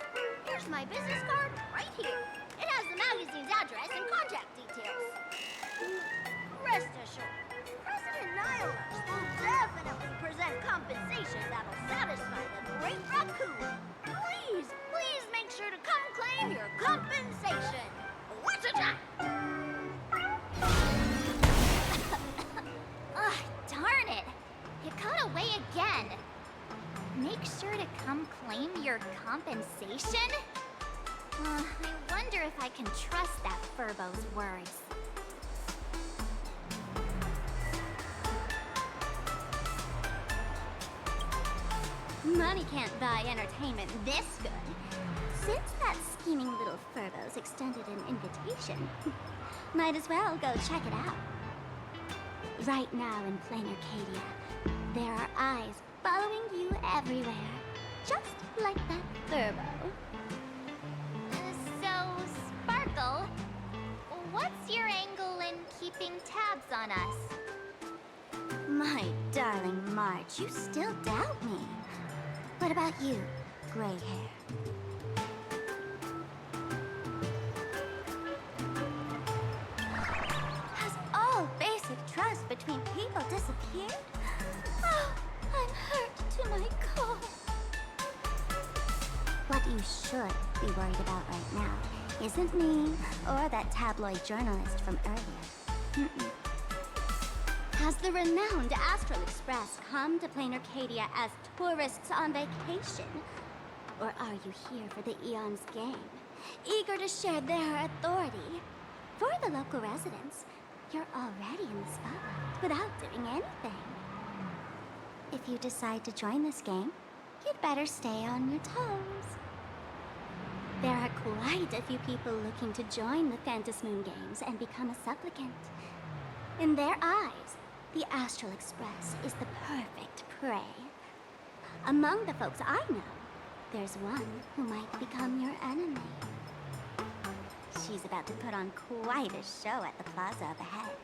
Here's my business card right here. It has the magazine's address and contact details. Rest assured, President Nihilux will definitely present compensation that'll satisfy the Great Raccoon. Please, please make sure to come claim your compensation. What's it at? Ugh, darn it! It got away again. Make sure to come claim your compensation? I wonder if I can trust that Furbo's words. Money can't buy entertainment this good. Since that scheming little Furbo's extended an invitation, might as well go check it out. Right now in Planarcadia, there are eyes following you everywhere, just like that Furbo. So, Sparkle, what's your angle in keeping tabs on us? My darling March, you still doubt me. What about you, gray hair? Has all basic trust between people disappeared? Oh, I'm hurt to my core. What you should be worried about right now isn't me or that tabloid journalist from earlier. Mm-mm. Has the renowned Astral Express come to Planarcadia as tourists on vacation? Or are you here for the Eon's game, eager to share their authority? For the local residents, you're already in the spotlight without doing anything. If you decide to join this game, you'd better stay on your toes. There are quite a few people looking to join the Phantasmoon Games and become a supplicant. In their eyes, the Astral Express is the perfect prey. Among the folks I know, there's one who might become your enemy. She's about to put on quite a show at the plaza up ahead.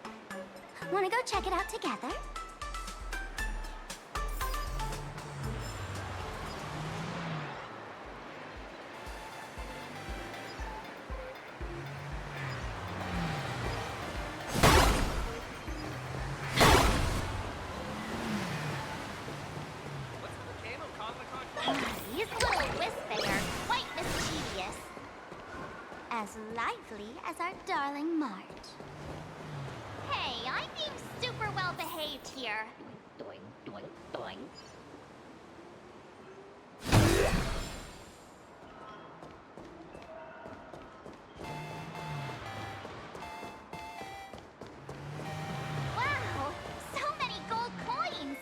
Wanna go check it out together? These little wisps are quite mischievous. As lively as our darling March. Hey, I'm being super well behaved here. Doing, doing, doing. Wow, so many gold coins.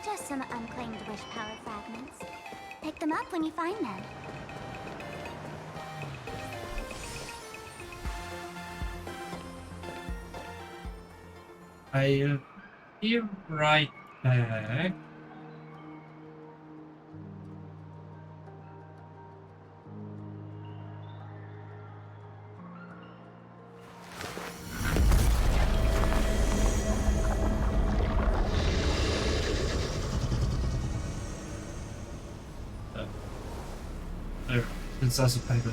Just some unclaimed wish power fragments. Pick them up when you find them. I'll be right back. It's also paper.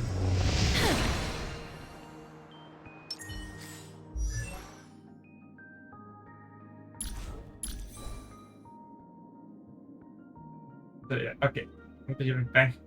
So yeah, okay. I'll be right back.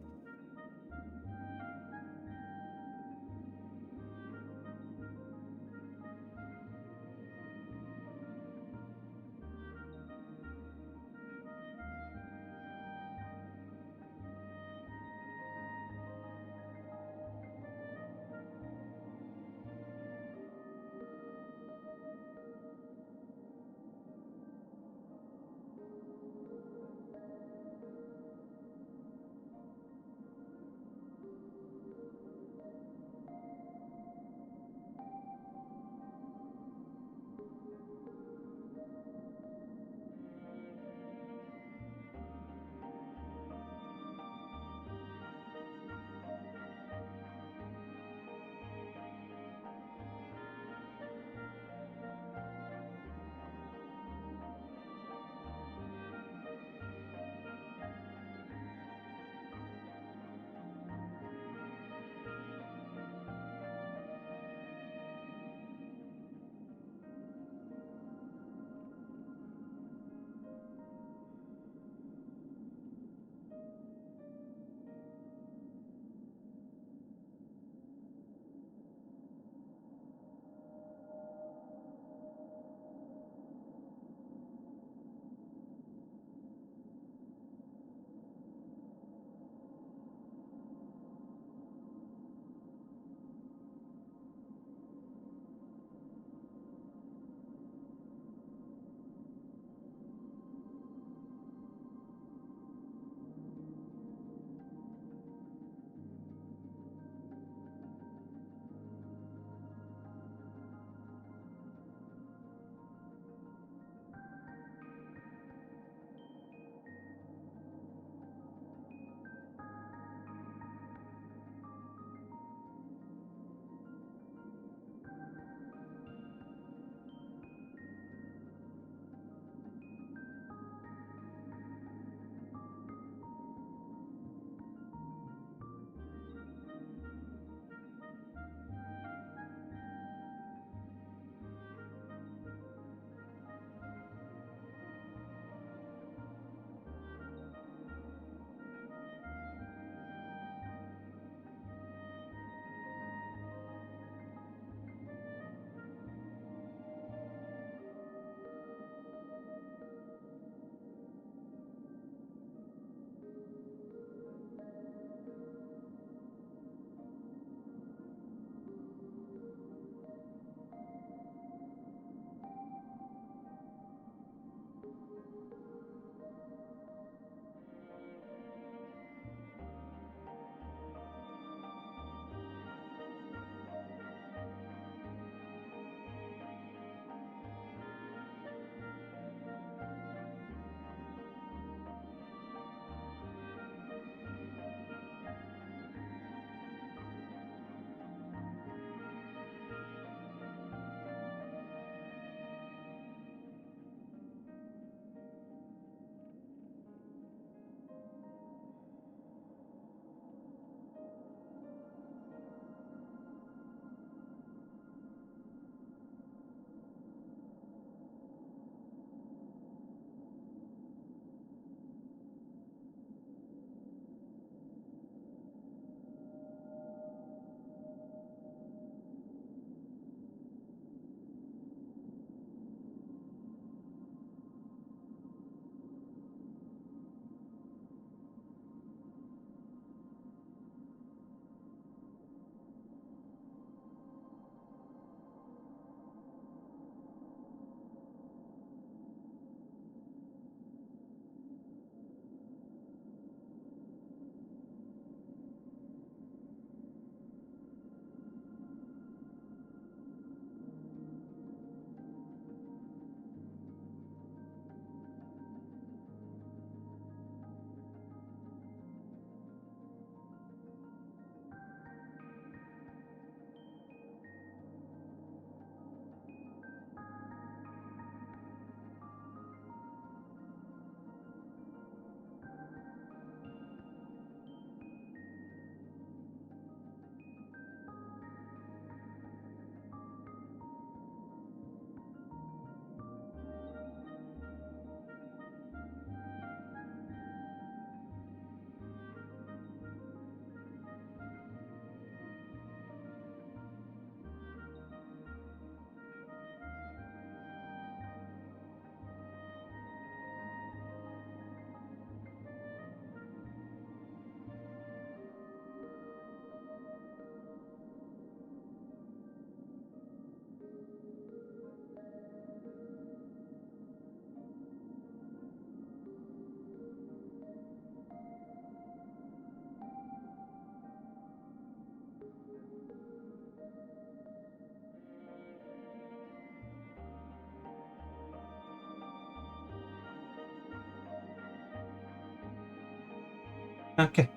Okay.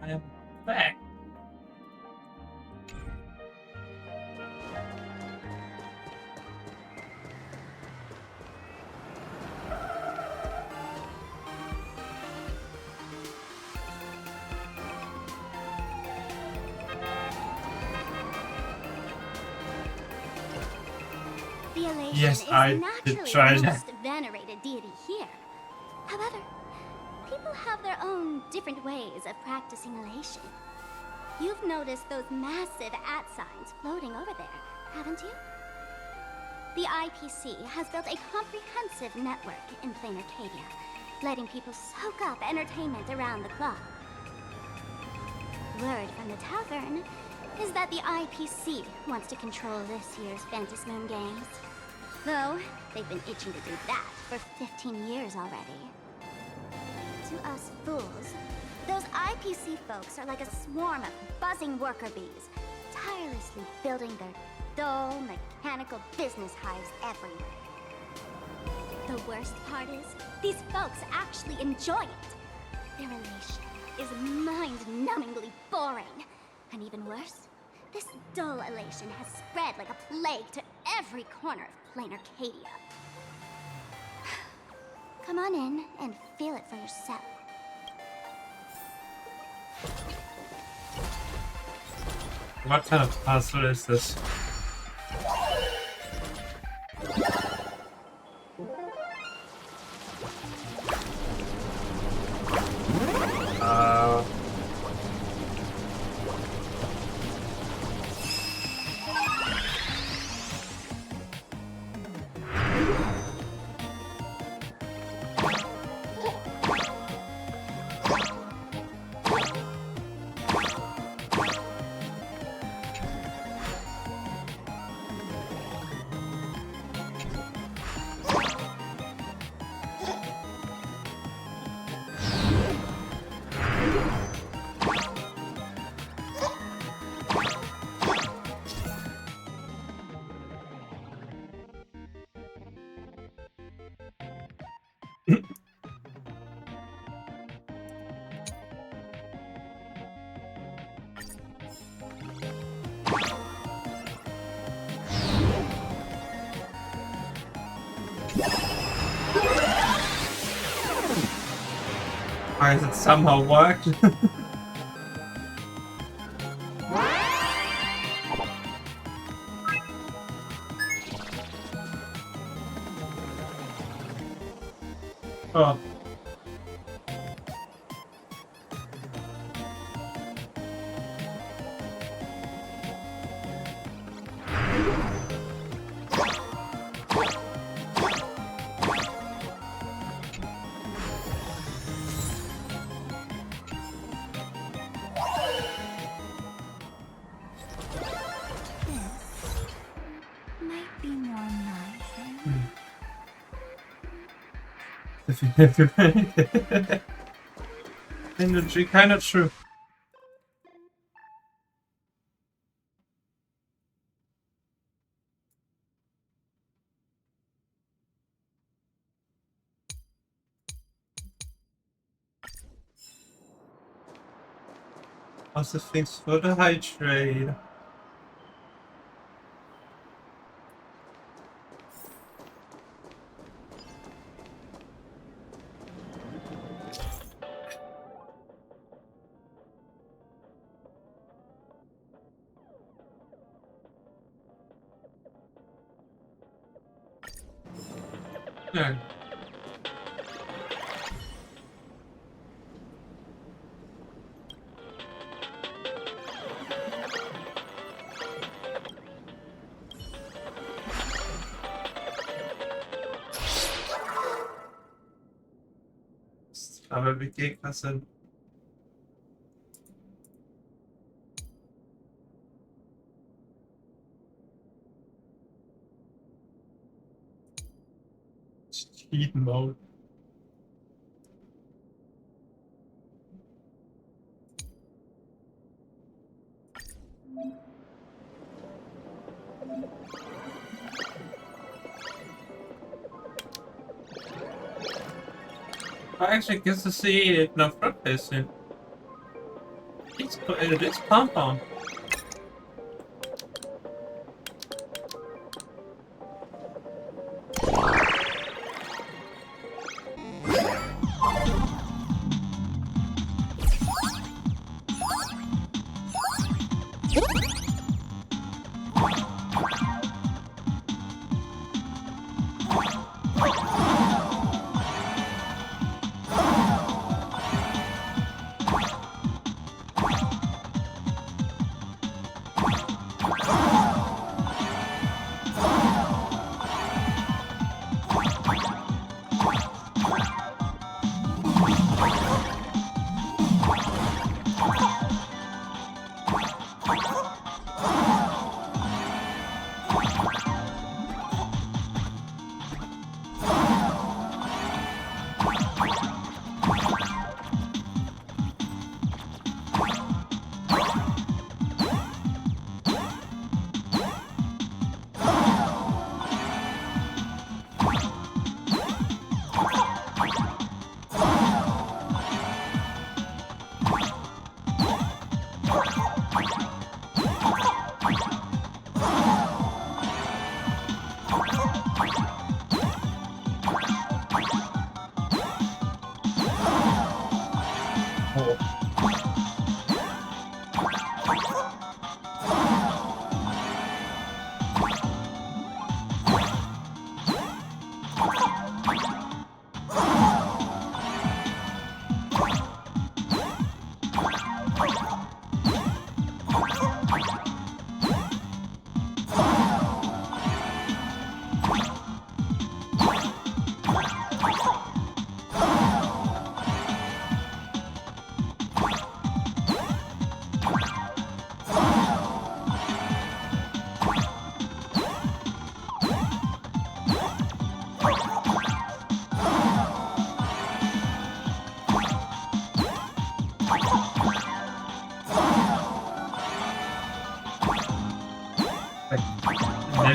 I am back. The elation Yes, is I did naturally try the that. most venerated deity here. However, people have their own different ways of practicing elation. You've noticed those massive @ signs floating over there, haven't you? The IPC has built a comprehensive network in Planarcadia, letting people soak up entertainment around the clock. Word from the tavern is that the IPC wants to control this year's Moon Games. Though, they've been itching to do that for 15 years already. To us fools, those IPC folks are like a swarm of buzzing worker bees, tirelessly building their dull, mechanical business hives everywhere. The worst part is, these folks actually enjoy it. Their elation is mind-numbingly boring. And even worse, this dull elation has spread like a plague to every corner of Planarcadia. Come on in and feel it for yourself. What kind of puzzle is this? Why has it somehow worked? Oh. Might be more my thing. Energy, kind of true. Also things for the high trade. Yeah. Aber wie Gegner sind. Cheat Mode. I actually get to see no front facing. It's compound.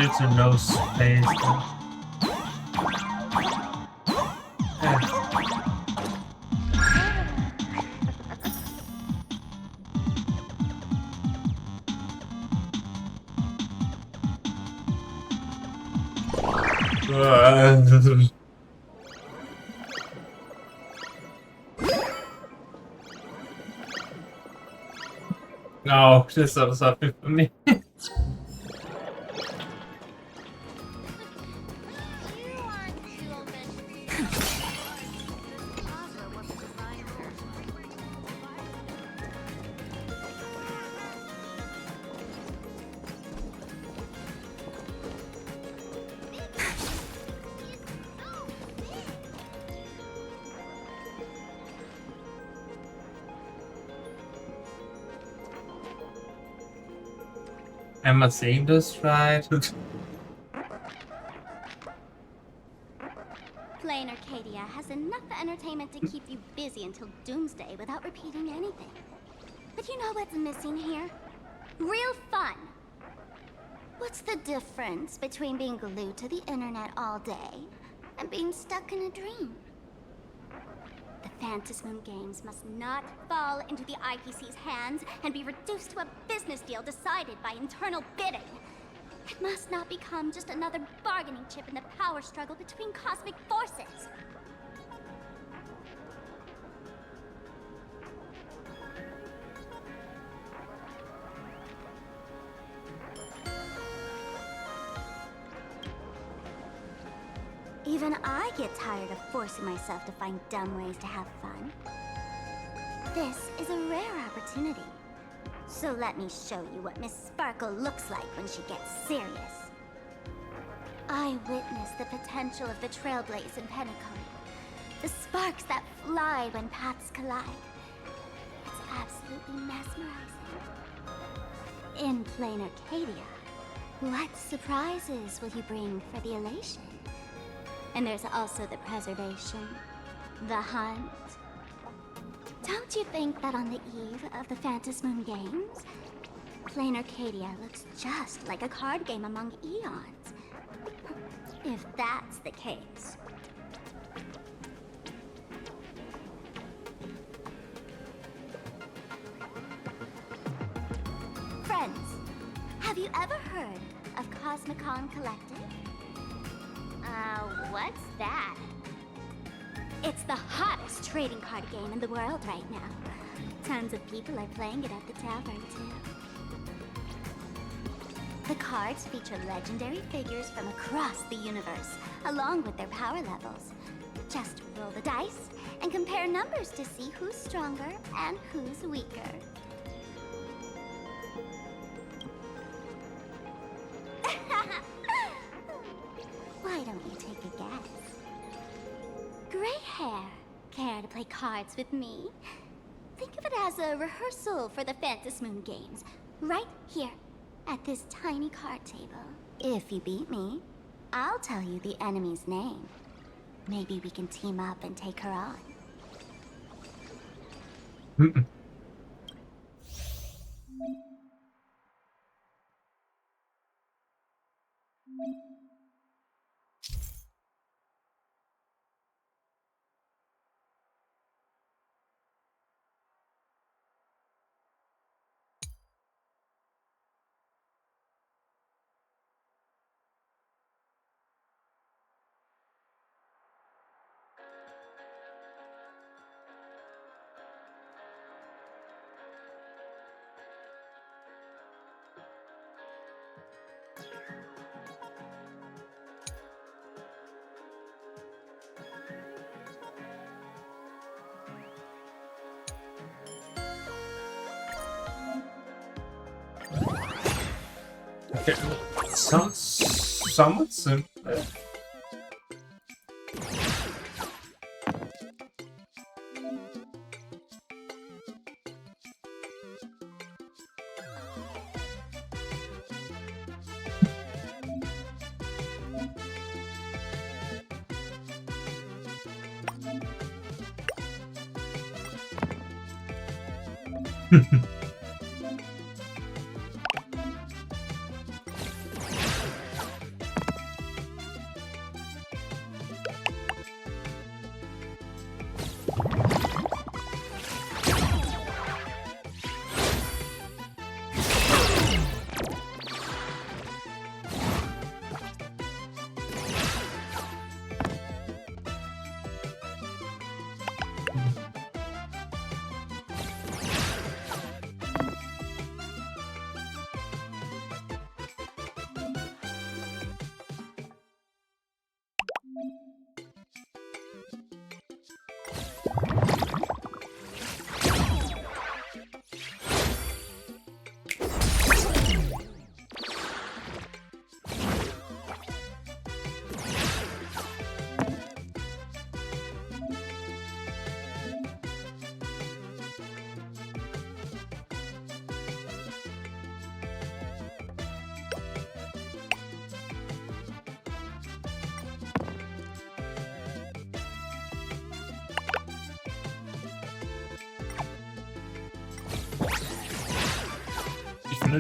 It's a no space. No, this is something for me. Am I saying this right? Planarcadia has enough entertainment to keep you busy until doomsday without repeating anything. But you know what's missing here? Real fun! What's the difference between being glued to the internet all day and being stuck in a dream? The Phantasm games must not fall into the IPC's hands and be reduced to a business deal decided by internal bidding. It must not become just another bargaining chip in the power struggle between cosmic forces. Even I get tired of forcing myself to find dumb ways to have fun. This is a rare opportunity. So let me show you what Miss Sparkle looks like when she gets serious. I witnessed the potential of the Trailblaze in Penacony. The sparks that fly when paths collide. It's absolutely mesmerizing. In Planarcadia, what surprises will you bring for the elation? And there's also the preservation, the hunt. Don't you think that on the eve of the Phantasm Games, Planarcadia looks just like a card game among eons? If that's the case, ever heard of Cosmicon Collective? What's that? It's the hottest trading card game in the world right now. Tons of people are playing it at the tavern, too. The cards feature legendary figures from across the universe, along with their power levels. Just roll the dice and compare numbers to see who's stronger and who's weaker. Why don't you take a guess? Gray hair. Care to play cards with me? Think of it as a rehearsal for the Phantasmoon games, right here, at this tiny card table. If you beat me, I'll tell you the enemy's name. Maybe we can team up and take her on. Okay, sounds somewhat simple.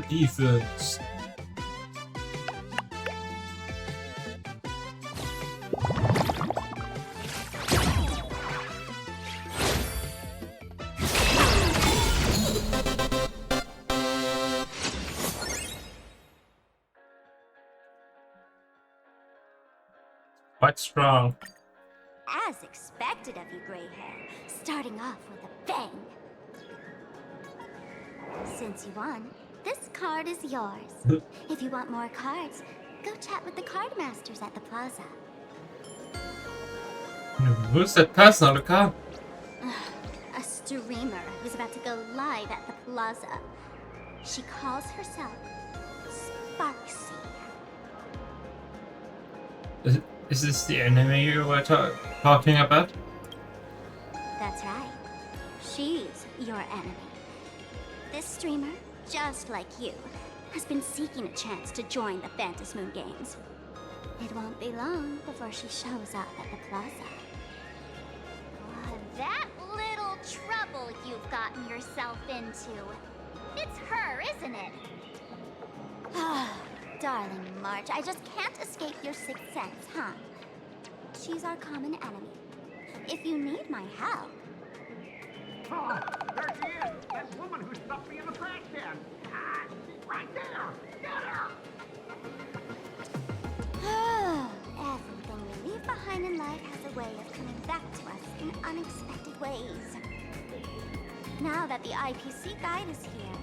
Defense. Quite strong. As expected of you, Gray Hair, starting off with a bang. Since you won, this card is yours. If you want more cards, go chat with the card masters at the plaza. Who's that person on the card? A streamer who's about to go live at the plaza. She calls herself Sparksy. Is this the enemy you were talking about? That's right. She's your enemy. This streamer, just like you, has been seeking a chance to join the Phantasmoon games. It won't be long before she shows up at the plaza. That little trouble you've gotten yourself into. It's her, isn't it? Darling March, I just can't escape your sixth sense, huh? She's our common enemy. If you need my help... Oh, there she is! That woman who stuffed me in the trash can! Right there! Get her! Everything we leave behind in life has a way of coming back to us in unexpected ways. Now that the IPC guide is here,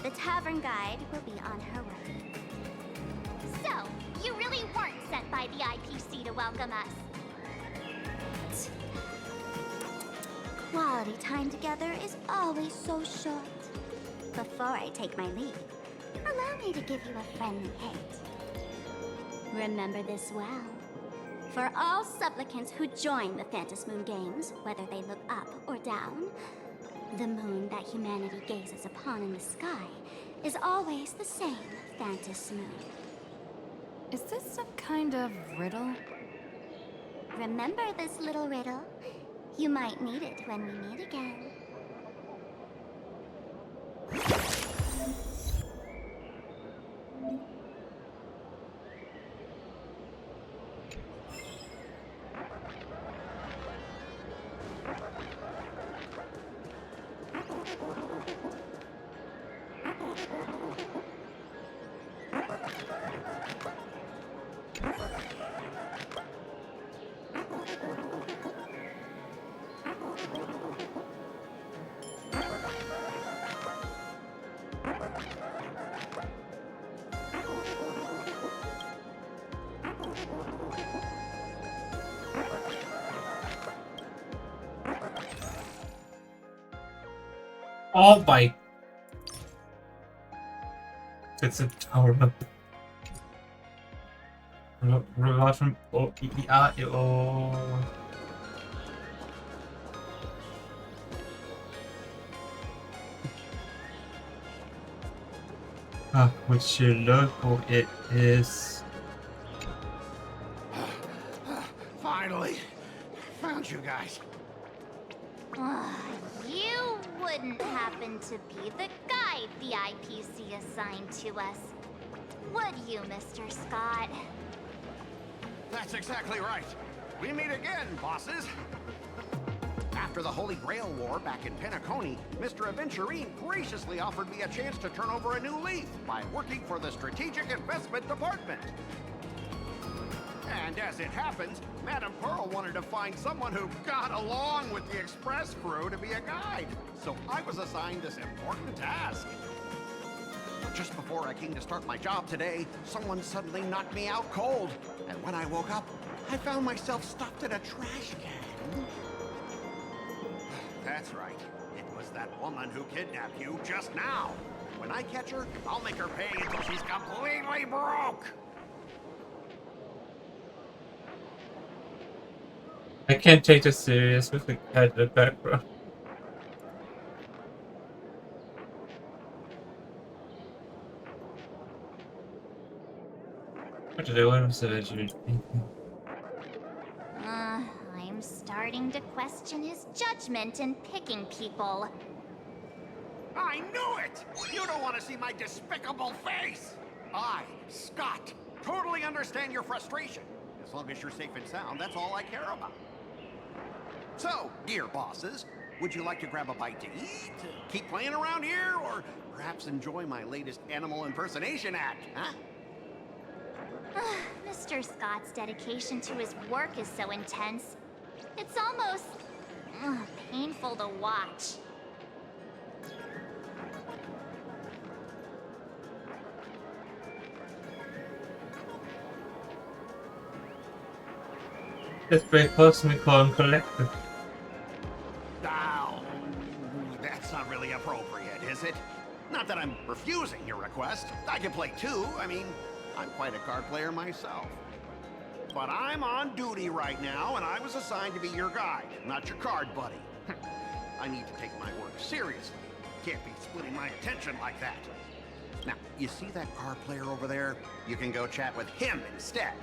the tavern guide will be on her way. So, you really weren't sent by the IPC to welcome us. Quality time together is always so short. Before I take my leave, allow me to give you a friendly hint. Remember this well. For all supplicants who join the Phantom Moon Games, whether they look up or down, the moon that humanity gazes upon in the sky is always the same Phantom Moon. Is this some kind of riddle? Remember this little riddle? You might need it when we meet again. Oh my! It's a tower. Reward from OER. Which logo it is? Finally! Found you guys. You wouldn't happen to be the guide the IPC assigned to us, would you, Mr. Scott? That's exactly right. We meet again, bosses. After the Holy Grail War back in Penacony, Mr. Aventurine graciously offered me a chance to turn over a new leaf by working for the Strategic Investment Department. And as it happens, Madame Pearl wanted to find someone who got along with the Express crew to be a guide. So I was assigned this important task. But just before I came to start my job today, someone suddenly knocked me out cold. And when I woke up, I found myself stuffed in a trash can. That's right. It was that woman who kidnapped you just now. When I catch her, I'll make her pay until she's completely broke. I can't take this serious with the cat in the background. What did I want to say? I'm starting to question his judgment in picking people. I knew it! You don't want to see my despicable face! I, Scott, totally understand your frustration. As long as you're safe and sound, that's all I care about. So, dear bosses, would you like to grab a bite to eat, keep playing around here, or perhaps enjoy my latest animal impersonation act, huh? Mr. Scott's dedication to his work is so intense. It's almost painful to watch. This very personally called collector. Oh, that's not really appropriate, is it? Not that I'm refusing your request. I can play too. I mean, I'm quite a card player myself. But I'm on duty right now, and I was assigned to be your guide, not your card buddy. I need to take my work seriously. Can't be splitting my attention like that. Now, you see that card player over there? You can go chat with him instead.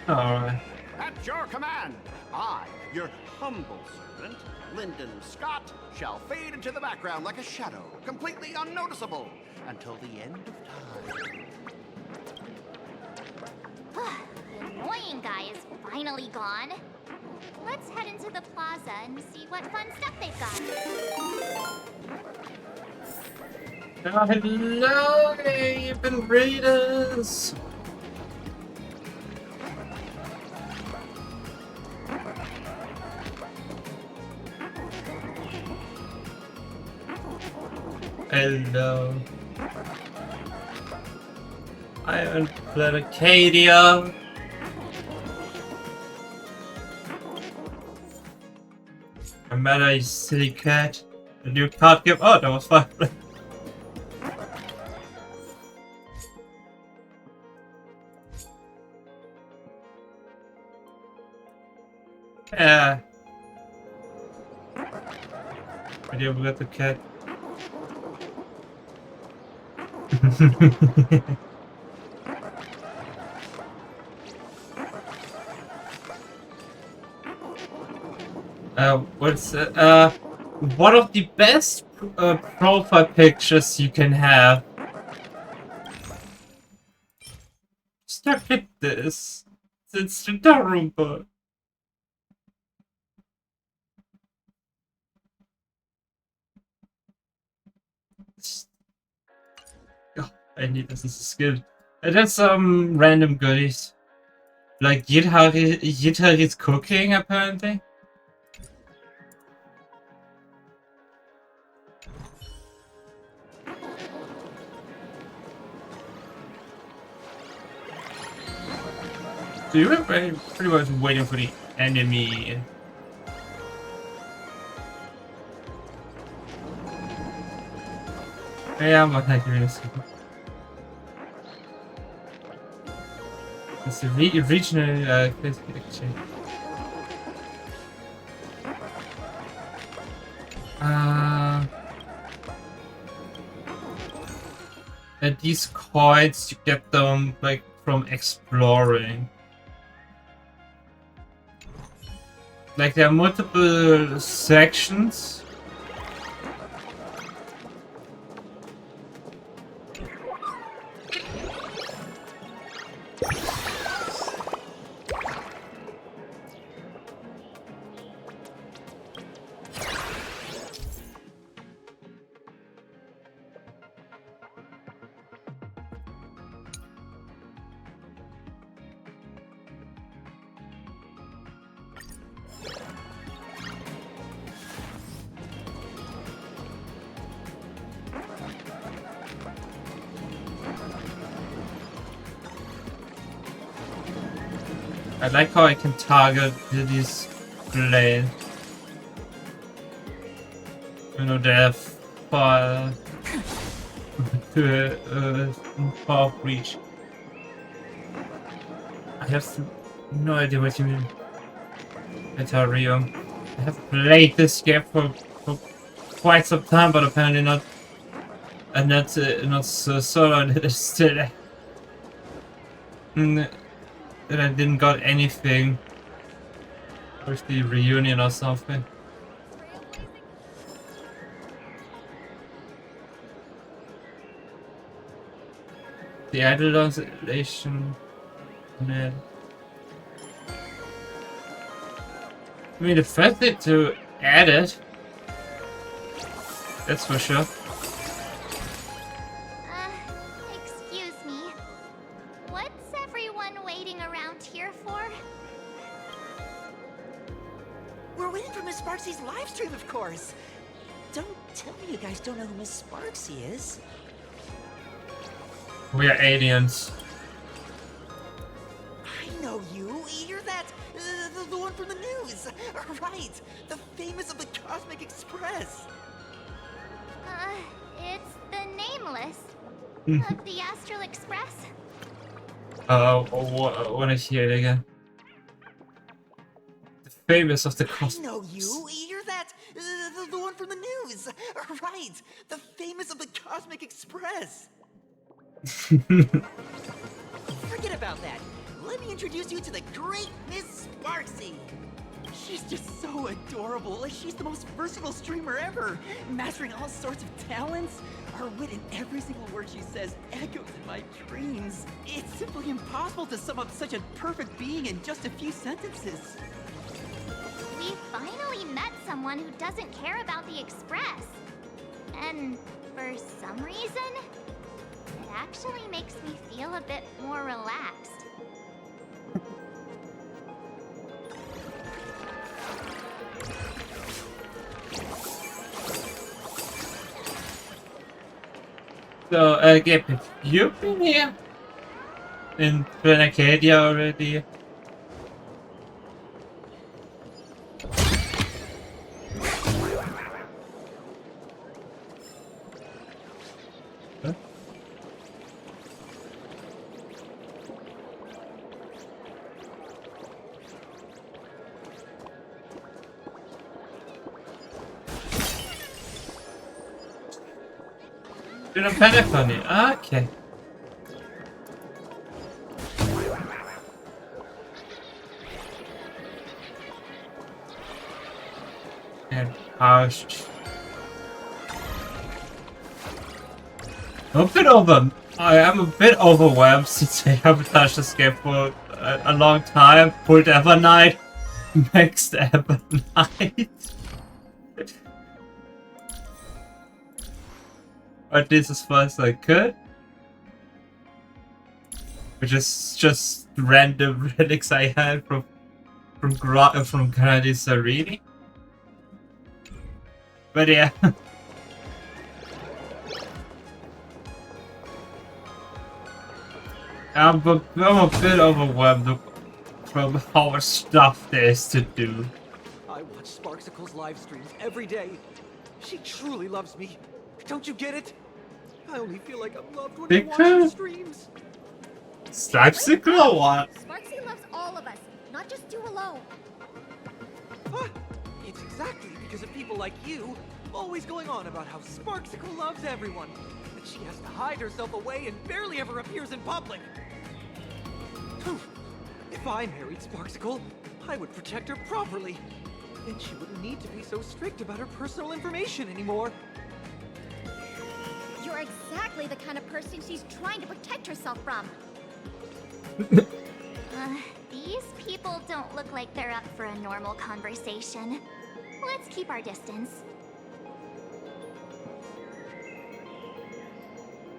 Alright. At your command, I, your humble servant, Lyndon Scott, shall fade into the background like a shadow, completely unnoticeable, until the end of time. The annoying guy is finally gone. Let's head into the plaza and see what fun stuff they've got. Oh, hello, you've been readers. Hello. I am Planarcadia. I'm mad at you, silly cat. A new card game. Oh, that was fun. Yeah. I didn't forget the cat. What's one of the best profile pictures you can have. Just look at this. It's adorable. Oh, I need this. This is good. And then some random goodies. Like Yitari's cooking, apparently. So you were pretty much waiting for the enemy. Yeah, I'm not giving this. It's a regional exchange. And these coins, you get them like from exploring. Like there are multiple sections. I like how I can target these blades. You know, they have far far reach. I have no idea what you mean. Etarium. I have played this game for quite some time, but apparently not so long that it's still. That I didn't got anything with the reunion or something. The idolization. Man. I mean, the first thing to add it. That's for sure. Excuse me. What's everyone waiting around here for? We're waiting for Miss Sparksy's live stream, of course. Don't tell me you guys don't know who Miss Sparksy is. We are aliens. I know you. You're that, the one from the news. Right. The famous of the Cosmic Express. It's the Nameless of the Astral Express. When I hear it again. The famous of the Cosmic. I know you. You're that, the one from the news. Right. The famous of the Cosmic Express. Forget about that. Let me introduce you to the great Miss Sparksy. She's just so adorable. She's the most versatile streamer ever, mastering all sorts of talents. Her wit in every single word she says echoes in my dreams. It's simply impossible to sum up such a perfect being in just a few sentences. We finally met someone who doesn't care about the Express. And for some reason, it actually makes me feel a bit more relaxed. So, Gabe, have you been here in Planarcadia already? Huh? You're not panic on it. Okay. And hush. I am a bit overwhelmed since I haven't touched this game for a long time. Pulled ever night, maxed ever night. At least as far as I could. Which is just random relics I had from Granny's Arena. But yeah. I'm a bit overwhelmed from how much stuff there is to do. I watch Sparksicle's live streams every day. She truly loves me. Don't you get it? I only feel like I'm loved when I watch her streams. Sparksicle or what? Sparksy loves all of us, not just you alone. Huh? It's exactly because of people like you always going on about how Sparksicle loves everyone, that she has to hide herself away and barely ever appears in public. Phew. If I married Sparksicle, I would protect her properly. Then she wouldn't need to be so strict about her personal information anymore. You're exactly the kind of person she's trying to protect herself from. These people don't look like they're up for a normal conversation. Let's keep our distance.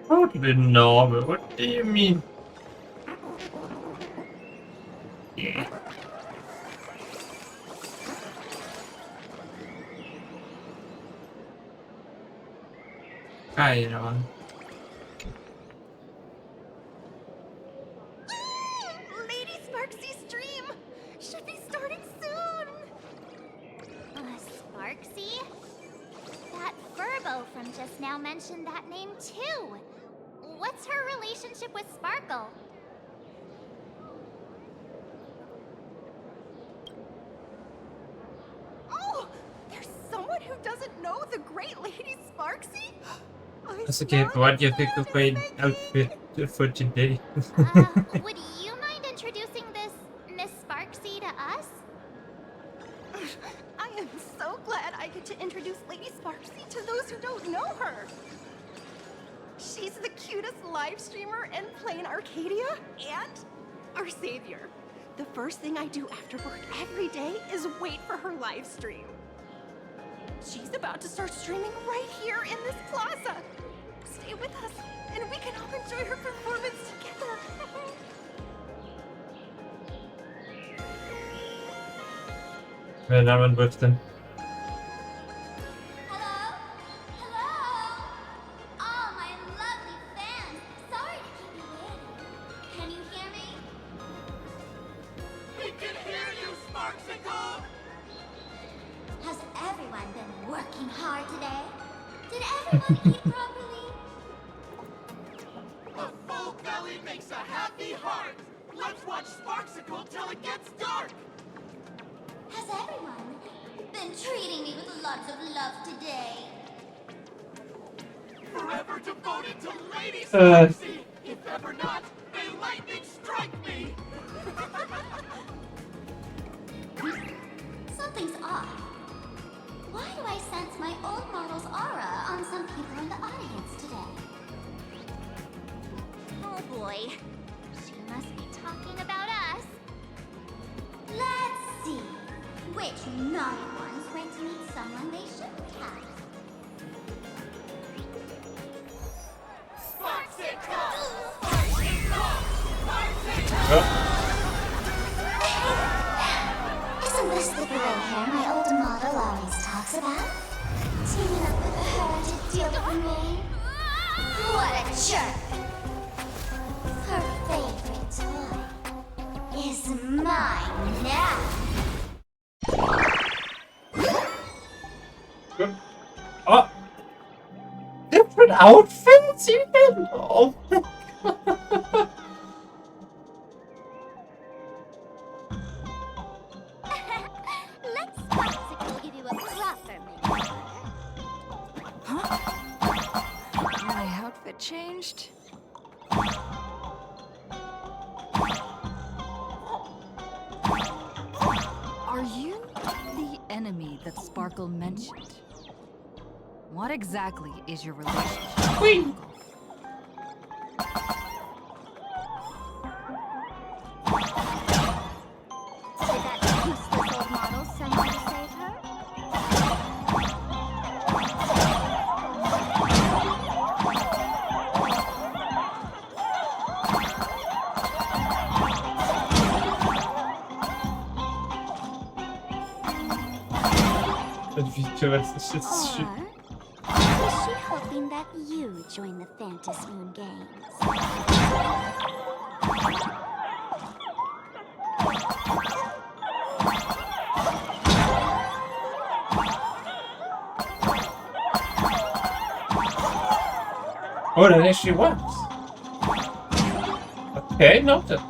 Totally normal. What do you mean? Yeah. Right on. Lady Sparksy's stream should be starting soon. Sparksy? That Furbo from just now mentioned that name too. What's her relationship with Sparkle? Oh, there's someone who doesn't know the great Lady Sparksy? That's okay, but what do you think of my outfit for today? Would you mind introducing this Miss Sparksy to us? I am so glad I get to introduce Lady Sparksy to those who don't know her. She's the cutest live streamer in Planarcadia and our savior. The first thing I do after work every day is wait for her live stream. She's about to start streaming right here in this plaza. Stay with us, and we can all enjoy her performance together. Well, I went with them. Hello? Hello? Oh, my lovely fans. Sorry to keep you waiting. Can you hear me? We can hear you, Sparksicle! Has everyone been working hard today? Did everyone eat properly? A full belly makes a happy heart. Let's watch Sparksicle till it gets dark. Has everyone been treating me with lots of love today? Forever devoted to Lady Sparksy. If ever not, may lightning strike me. Something's odd. Why do I sense my old model's aura on some people in the audience today? Oh boy. She must be talking about us. Let's see. Which naughty ones went to meet someone they shouldn't have? Isn't this the gray hair my old model always talks about? Teaming up with her to deal with me? What a jerk! Her favorite toy is mine now! Oh! Different outfits even? Oh my god. Let's Popsicle give you a proper makeover. Huh? My outfit changed? Are you the enemy that Sparkle mentioned? What exactly is your relationship? Wait. Did that useless old model send you to save her? The video is shit. Or is she hoping that you join the Fantasmoon Games? Oh, that actually works. Okay, noted.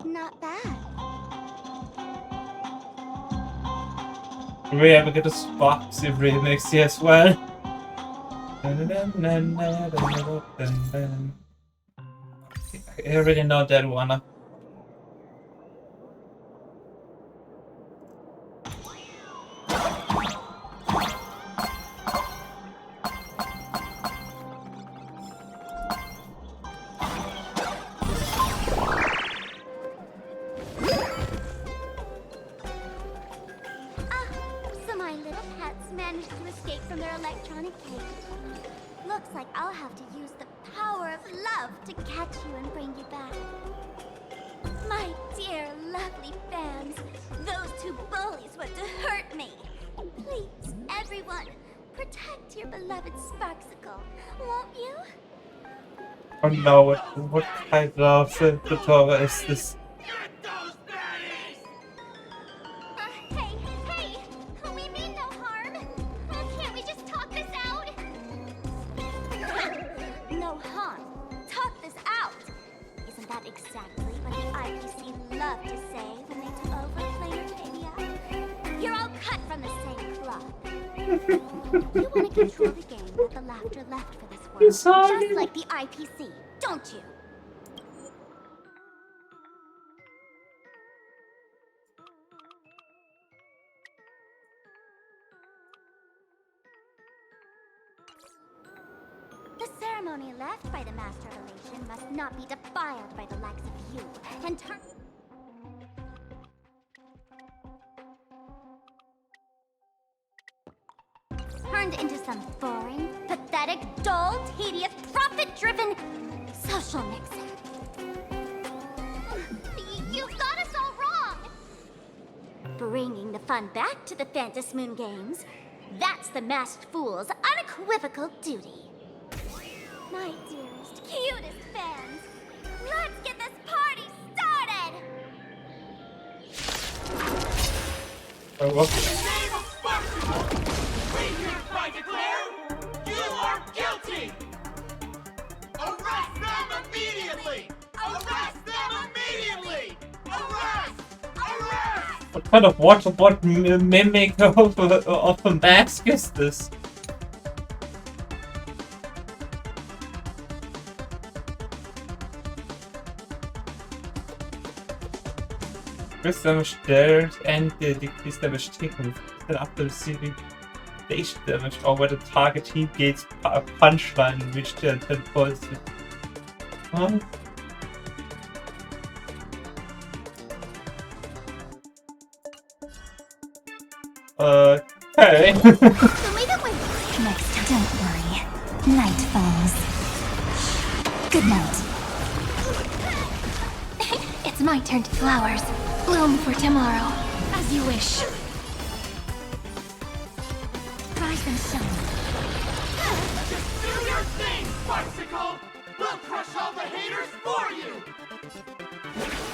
Not bad. We ever get a Sparksy remix here as well? I already know that one. So my little pets managed to escape from their electronic cage. Looks like I'll have to use the power of love to catch you and bring you back. My dear, lovely fans, those two bullies want to hurt me. Please, everyone, protect your beloved Sparksicle, won't you? Oh no, what kind of tutorial is this? Hey, we mean no harm. Can't we just talk this out? No harm. Talk this out. Isn't that exactly what the IPC loved to say when they took over Planarcadia? You're all cut from the same cloth. You want to control the game that the laughter left for this world, just like the IPC, don't you? The ceremony left by the Master Relation must not be defiled by the likes of you, and turned into some boring, pathetic, dull, tedious, profit-driven social mixer. You've got us all wrong! Bringing the fun back to the Fantasmoon Games, that's the Masked Fool's unequivocal duty. My dearest, cutest fans, let's get this party started! Oh, well. In the name of Sparksicle, we hereby declare you are guilty! Arrest them immediately! Arrest them immediately! Arrest! Arrest! What kind of water mimic of a mask is this? Increase damage there and decrease damage taken after receiving base damage or when the target team gains a punchline in which they are 10 points. Huh? Okay. Next, don't worry. Night falls. Good night. It's my turn to flowers. Bloom for tomorrow, as you wish. Rise and shine. Just do your thing, Farcical! We'll crush all the haters for you!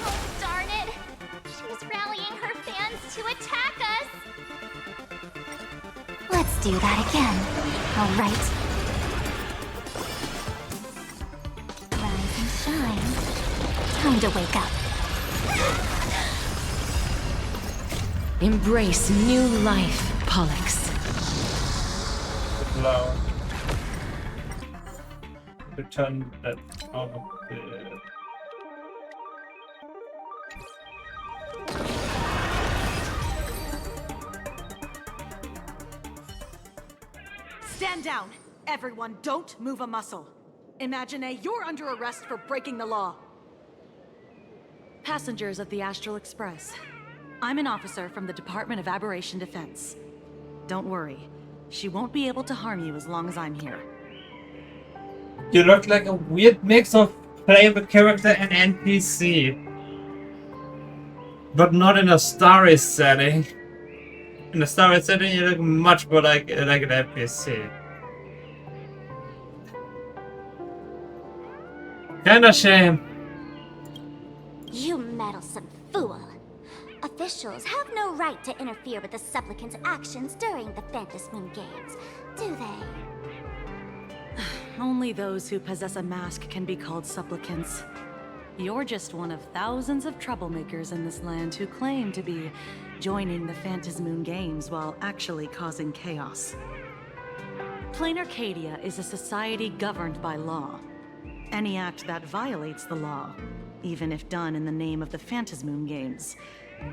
Oh, darn it! She's rallying her fans to attack us! Let's do that again. All right. Rise and shine. Time to wake up. Embrace new life, Pollux. Flower. Return that out of the... Stand down! Everyone, don't move a muscle. Imagine you're under arrest for breaking the law. Passengers of the Astral Express. I'm an officer from the Department of Aberration Defense. Don't worry. She won't be able to harm you as long as I'm here. You look like a weird mix of playable character and NPC. But not in a story setting. In a story setting, you look much more like an NPC. Kinda shame. You meddlesome fool. Officials have no right to interfere with the supplicants' actions during the Phantasmoon Games, do they? Only those who possess a mask can be called supplicants. You're just one of thousands of troublemakers in this land who claim to be joining the Phantasmoon Games while actually causing chaos. Planarcadia is a society governed by law. Any act that violates the law, even if done in the name of the Phantasmoon Games,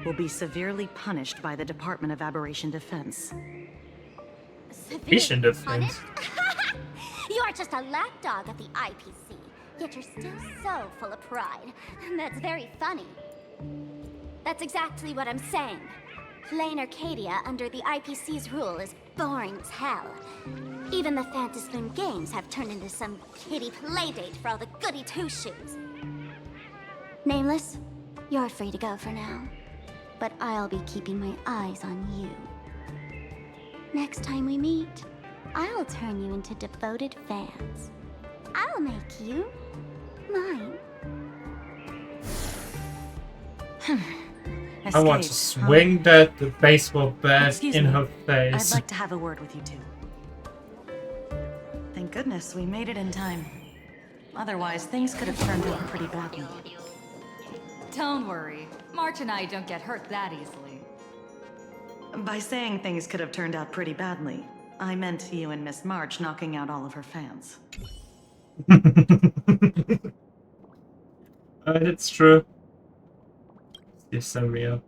will be severely punished by the Department of Aberration Defense. Aberration Defense? You are just a lapdog of the IPC, yet you're still so full of pride. That's very funny. That's exactly what I'm saying. Planarcadia under the IPC's rule is boring as hell. Even the Phantasmoon Games have turned into some kiddie playdate for all the goody two-shoes. Nameless, you're free to go for now. But I'll be keeping my eyes on you. Next time we meet, I'll turn you into devoted fans. I'll make you mine. I want to swing that baseball bat in her face. I'd like to have a word with you two. Thank goodness we made it in time. Otherwise, things could have turned out pretty badly. Don't worry. March and I don't get hurt that easily. By saying things could have turned out pretty badly, I meant you and Miss March knocking out all of her fans. It's true. It's so real.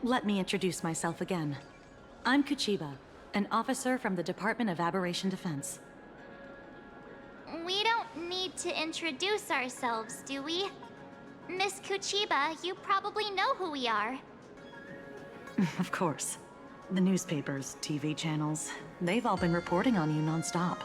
Let me introduce myself again. I'm Kuchiba, an officer from the Department of Aberration Defense. We don't need to introduce ourselves, do we? Miss Kuchiba, you probably know who we are. Of course. The newspapers, TV channels, they've all been reporting on you non-stop.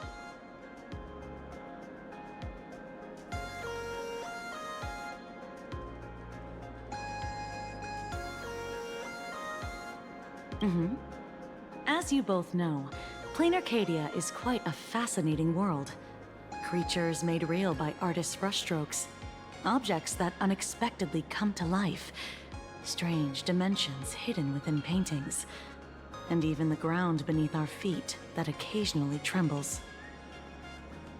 As you both know, Planarcadia is quite a fascinating world. Creatures made real by artists' brushstrokes. Objects that unexpectedly come to life. Strange dimensions hidden within paintings. And even the ground beneath our feet that occasionally trembles.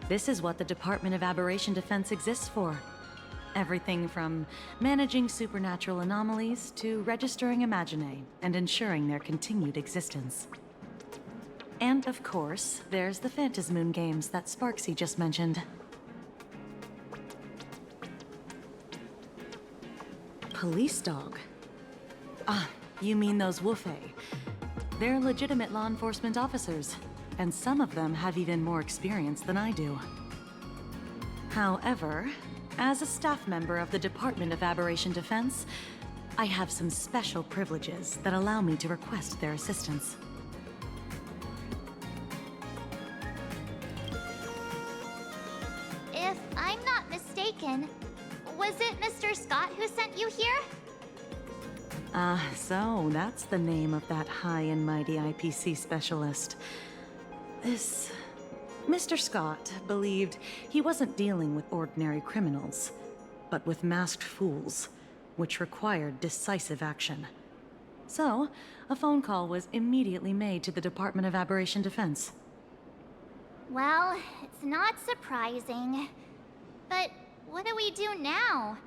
This is what the Department of Aberration Defense exists for. Everything from managing supernatural anomalies to registering Imaginae and ensuring their continued existence. And of course, there's the Phantasmoon Games that Sparksy just mentioned. Police dog? Ah, you mean those Wufei. they're legitimate law enforcement officers, and some of them have even more experience than I do. However, as a staff member of the Department of Aberration Defense, I have some special privileges that allow me to request their assistance. If I'm not mistaken, was it Mr. Scott who sent you here? So that's the name of that high and mighty IPC specialist. This Mr. Scott believed he wasn't dealing with ordinary criminals, but with masked fools, which required decisive action. So, a phone call was immediately made to the Department of Aberration Defense. Well, it's not surprising. But what do we do now?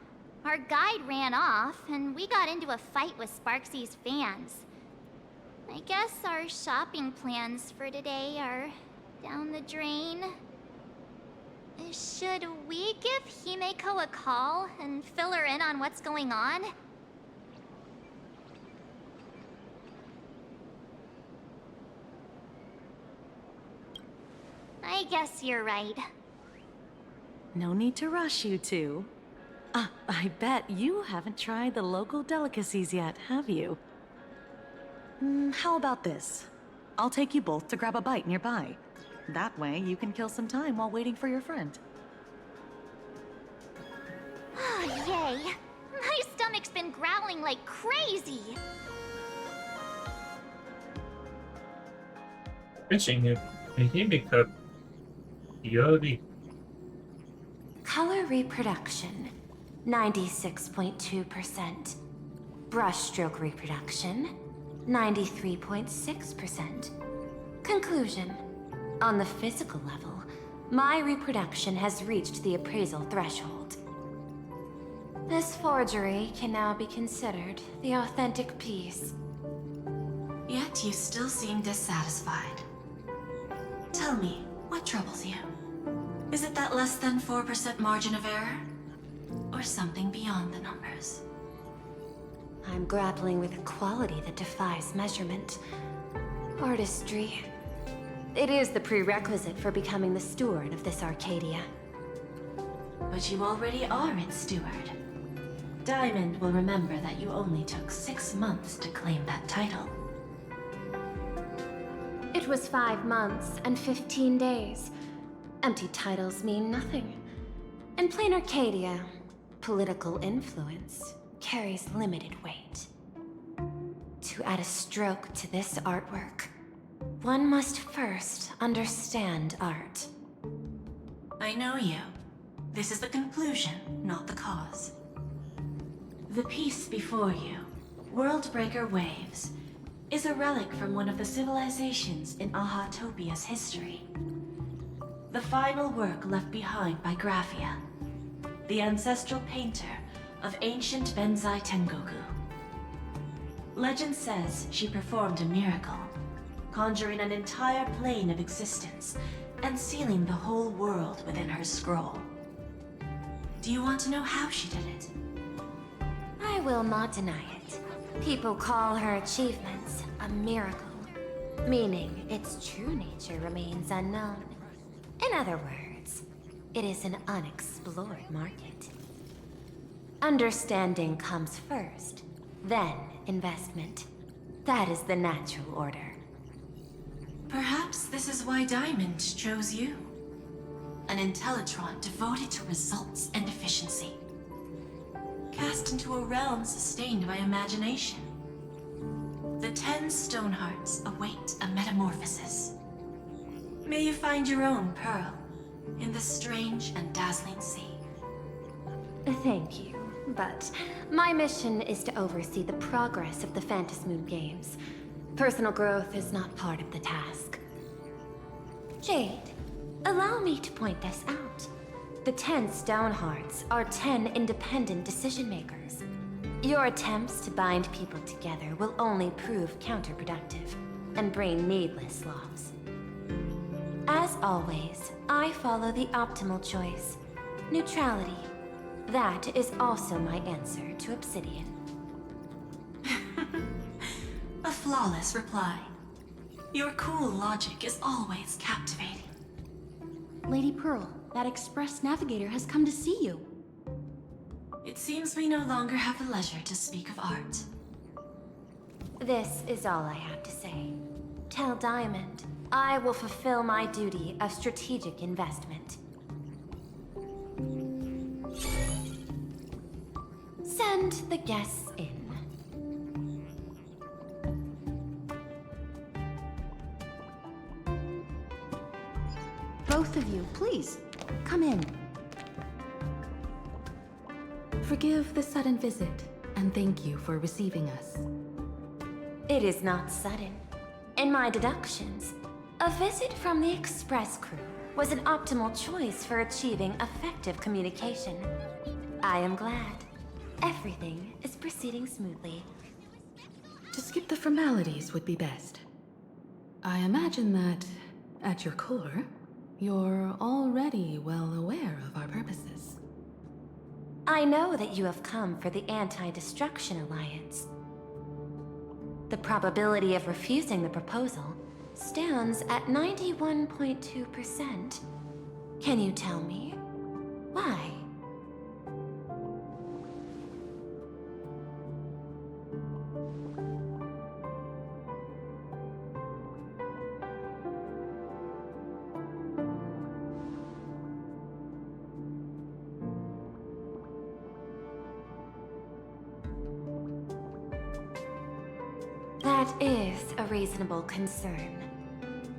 Our guide ran off, and we got into a fight with Sparksy's fans. I guess our shopping plans for today are down the drain. Should we give Himeko a call and fill her in on what's going on? I guess you're right. No need to rush, you two. I bet you haven't tried the local delicacies yet, have you? How about this? I'll take you both to grab a bite nearby. That way, you can kill some time while waiting for your friend. Oh, yay! My stomach's been growling like crazy! Fishing it. Himeko. Yori. Color reproduction, 96.2%. Brushstroke reproduction, 93.6%. Conclusion. On the physical level, my reproduction has reached the appraisal threshold. This forgery can now be considered the authentic piece. Yet you still seem dissatisfied. Tell me, what troubles you? Is it that less than 4% margin of error? Or something beyond the numbers? I'm grappling with a quality that defies measurement. Artistry. It is the prerequisite for becoming the steward of this Arcadia. But you already are its steward. Diamond will remember that you only took 6 months to claim that title. It was 5 months and 15 days. Empty titles mean nothing. In Planarcadia, political influence carries limited weight. To add a stroke to this artwork, one must first understand art. I know you. This is the conclusion, not the cause. The piece before you, Worldbreaker Waves, is a relic from one of the civilizations in Ahatopia's history. The final work left behind by Graphia, the ancestral painter of ancient Benzai Tengoku. Legend says she performed a miracle, conjuring an entire plane of existence and sealing the whole world within her scroll. Do you want to know how she did it? I will not deny it. People call her achievements a miracle, meaning its true nature remains unknown. In other words, it is an unexplored market. Understanding comes first, then investment. That is the natural order. Perhaps this is why Diamond chose you. An Intellitron devoted to results and efficiency. Cast into a realm sustained by imagination. The 10 Stonehearts await a metamorphosis. May you find your own pearl in this strange and dazzling sea. Thank you, but my mission is to oversee the progress of the Phantasmoon Games. Personal growth is not part of the task. Jade, allow me to point this out. The 10 Stonehearts are 10 independent decision-makers. Your attempts to bind people together will only prove counterproductive and bring needless loss. As always, I follow the optimal choice. Neutrality. That is also my answer to Obsidian. A flawless reply. Your cool logic is always captivating. Lady Pearl, that Express Navigator has come to see you. It seems we no longer have the leisure to speak of art. This is all I have to say. Tell Diamond, I will fulfill my duty of strategic investment. Send the guests in. Both of you, please, come in. Forgive the sudden visit, and thank you for receiving us. It is not sudden. In my deductions, a visit from the Express crew was an optimal choice for achieving effective communication. I am glad. Everything is proceeding smoothly. To skip the formalities would be best. I imagine that, at your core, you're already well aware of our purposes. I know that you have come for the Anti-Destruction Alliance. The probability of refusing the proposal stands at 91.2%. Can you tell me why? That is a reasonable concern.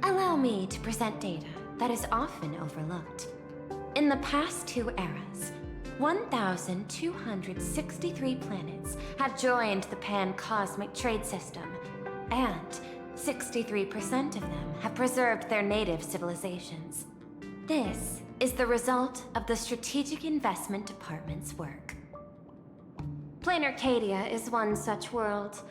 Allow me to present data that is often overlooked. In the past 2 eras, 1,263 planets have joined the Pan-Cosmic Trade System, and 63% of them have preserved their native civilizations. This is the result of the Strategic Investment Department's work. Planarcadia is one such world.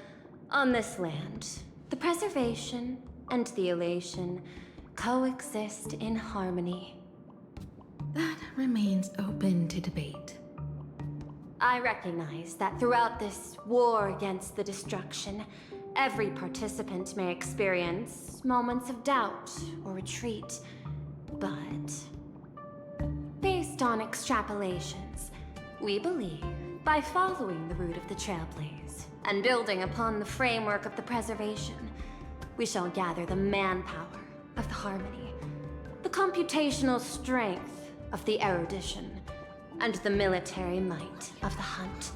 On this land, the preservation and the elation coexist in harmony. That remains open to debate. I recognize that throughout this war against the destruction, every participant may experience moments of doubt or retreat, but based on extrapolations, we believe by following the route of the Trailblaze and building upon the framework of the preservation, we shall gather the manpower of the harmony, the computational strength of the erudition, and the military might of the hunt.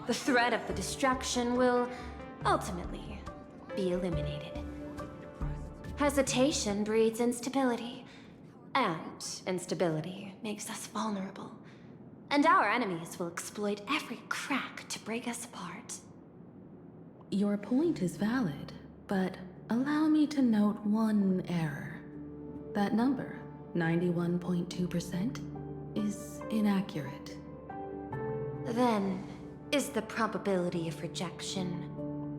The threat of the destruction will ultimately be eliminated. Hesitation breeds instability, and instability makes us vulnerable. And our enemies will exploit every crack to break us apart. Your point is valid, but allow me to note one error. That number, 91.2%, is inaccurate. Then, is the probability of rejection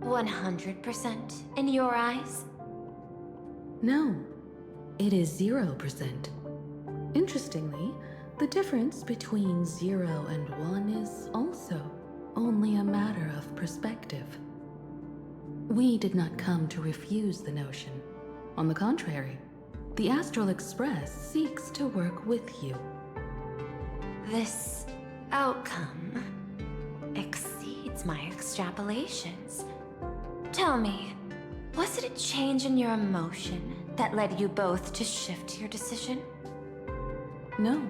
100% in your eyes? No, it is 0%. Interestingly, the difference between 0 and 1 is also only a matter of perspective. We did not come to refuse the notion. On the contrary, the Astral Express seeks to work with you. This outcome exceeds my extrapolations. Tell me, was it a change in your emotion that led you both to shift your decision? No.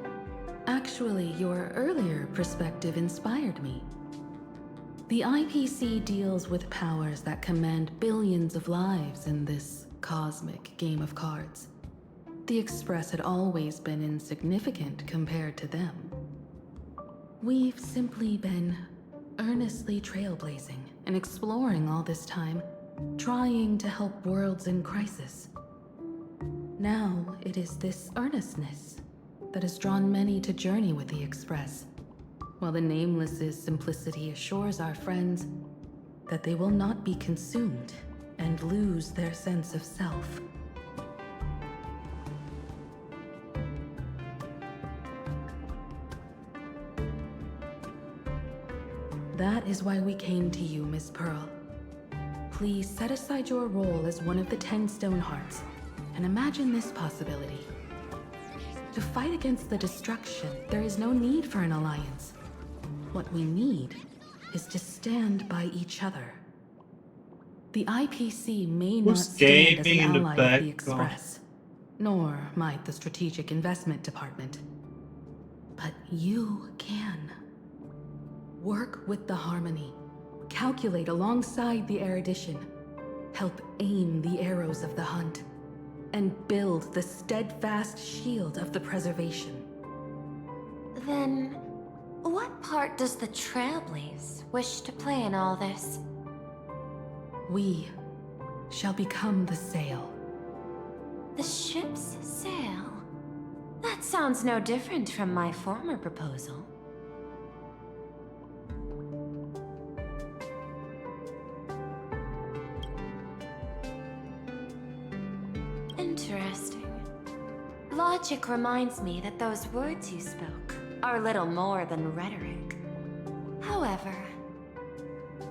Actually, your earlier perspective inspired me. The IPC deals with powers that command billions of lives in this cosmic game of cards. The Express had always been insignificant compared to them. We've simply been earnestly trailblazing and exploring all this time, trying to help worlds in crisis. Now it is this earnestness that has drawn many to journey with the Express, while the Nameless's simplicity assures our friends that they will not be consumed and lose their sense of self. That is why we came to you, Miss Pearl. please set aside your role as one of the 10 Stone Hearts and imagine this possibility. To fight against the destruction, there is no need for an alliance. What we need is to stand by each other. The IPC may not stand as an ally of the Express, nor might the Strategic Investment Department. But you can. Work with the Harmony. Calculate alongside the erudition. Help aim the arrows of the hunt. And build the steadfast shield of the preservation. Then, what part does the Trailblaze wish to play in all this? We shall become the sail. The ship's sail? That sounds no different from my former proposal. Interesting. Logic reminds me that those words you spoke are little more than rhetoric. However,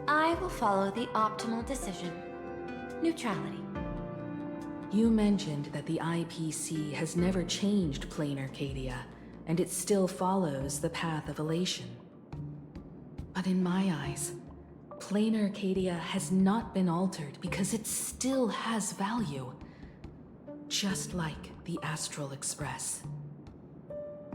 I will follow the optimal decision. Neutrality. You mentioned that the IPC has never changed Planarcadia, and it still follows the path of elation. But in my eyes, Planarcadia has not been altered because it still has value. Just like the Astral Express.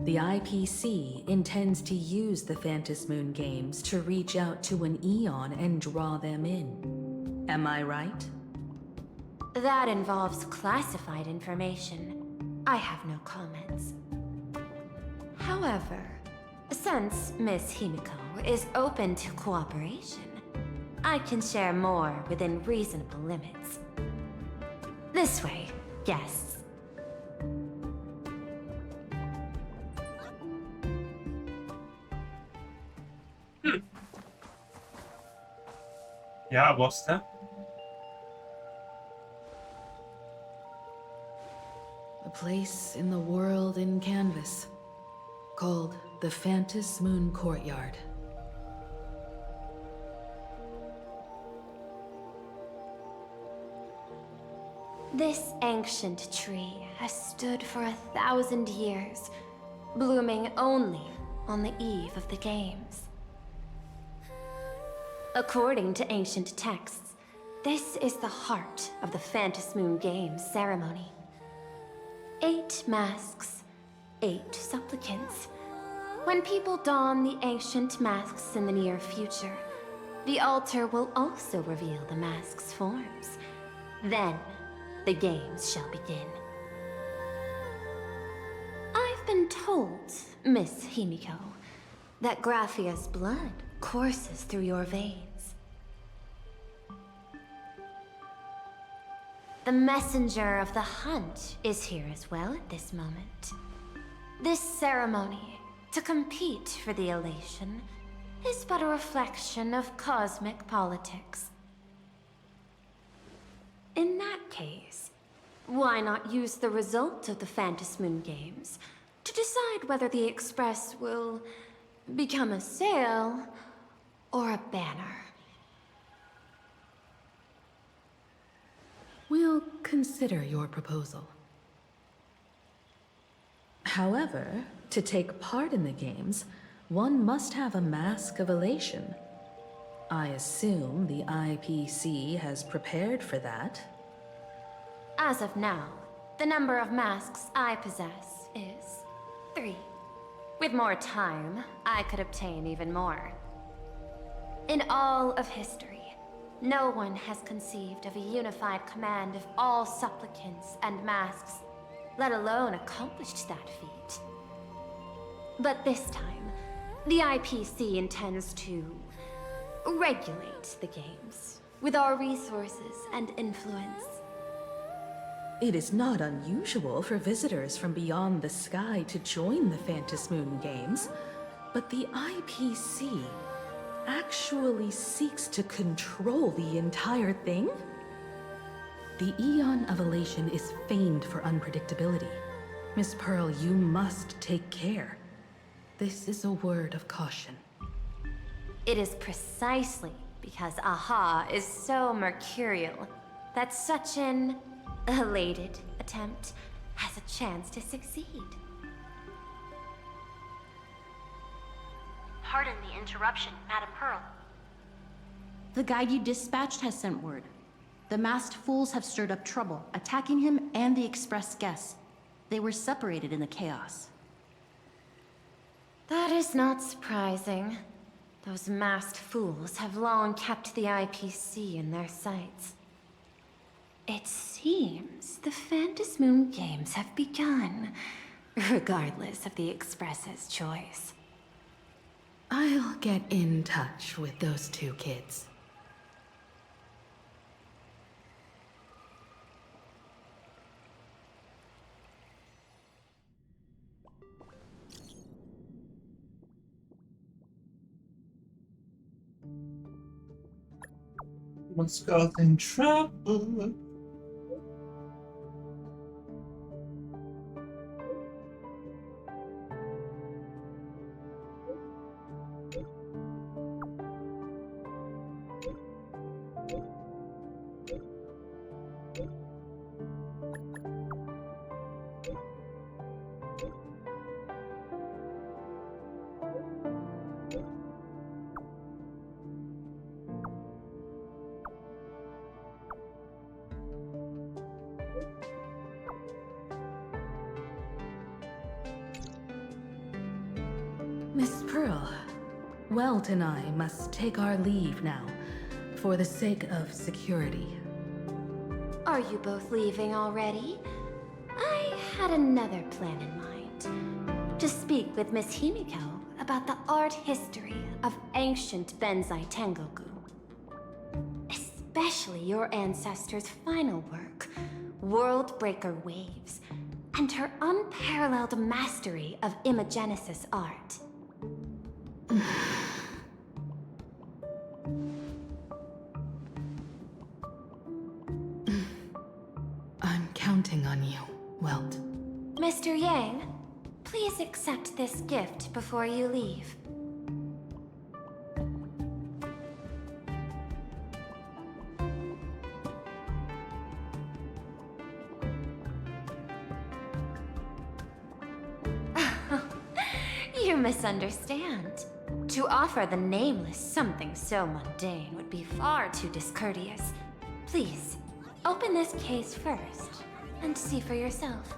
The IPC intends to use the Phantom Moon games to reach out to an Eon and draw them in. Am I right? That involves classified information. I have no comments. However, since Miss Himiko is open to cooperation, I can share more within reasonable limits. This way, guests. Ja, was denn? A place in the world in canvas, called the Phantom Moon Courtyard. This ancient tree has stood for 1,000 years, blooming only on the eve of the games. According to ancient texts, this is the heart of the Phantom Moon Games ceremony. 8 masks, 8 supplicants. When people don the ancient masks in the near future, the altar will also reveal the masks' forms. Then, the games shall begin. I've been told, Miss Himiko, that Graphia's blood courses through your veins. The messenger of the hunt is here as well at this moment. This ceremony, to compete for the elation, is but a reflection of cosmic politics. In that case, why not use the result of the Phantom Moon Games to decide whether the Express will become a sail or a banner? We'll consider your proposal. However, to take part in the games, one must have a mask of elation. I assume the IPC has prepared for that. As of now, the number of masks I possess is 3. With more time, I could obtain even more. In all of history, no one has conceived of a unified command of all supplicants and masks, let alone accomplished that feat. But this time, the IPC intends to regulate the games with our resources and influence. It is not unusual for visitors from beyond the sky to join the Phantom Moon Games, but the IPC actually seeks to control the entire thing? The Eon of Elation is famed for unpredictability. Miss Pearl, you must take care. This is a word of caution. It is precisely because Aha is so mercurial that such an elated attempt has a chance to succeed. Pardon the interruption, Madam Pearl. The guide you dispatched has sent word. The masked fools have stirred up trouble, attacking him and the express guests. They were separated in the chaos. That is not surprising. Those masked fools have long kept the IPC in their sights. It seems the Phantom Moon Games have begun, regardless of the Express's choice. I'll get in touch with those two kids. Once got in trouble. Miss Pearl, Welt and I must take our leave now, for the sake of security. Are you both leaving already? I had another plan in mind. To speak with Miss Himiko about the art history of ancient Benzai Tengoku. Especially your ancestors' final work, Worldbreaker Waves, and her unparalleled mastery of imagenesis art. I'm counting on you, Welt. Mr. Yang, please accept this gift before you leave. You misunderstand. To offer the Nameless something so mundane would be far too discourteous. Please, open this case first, and see for yourself.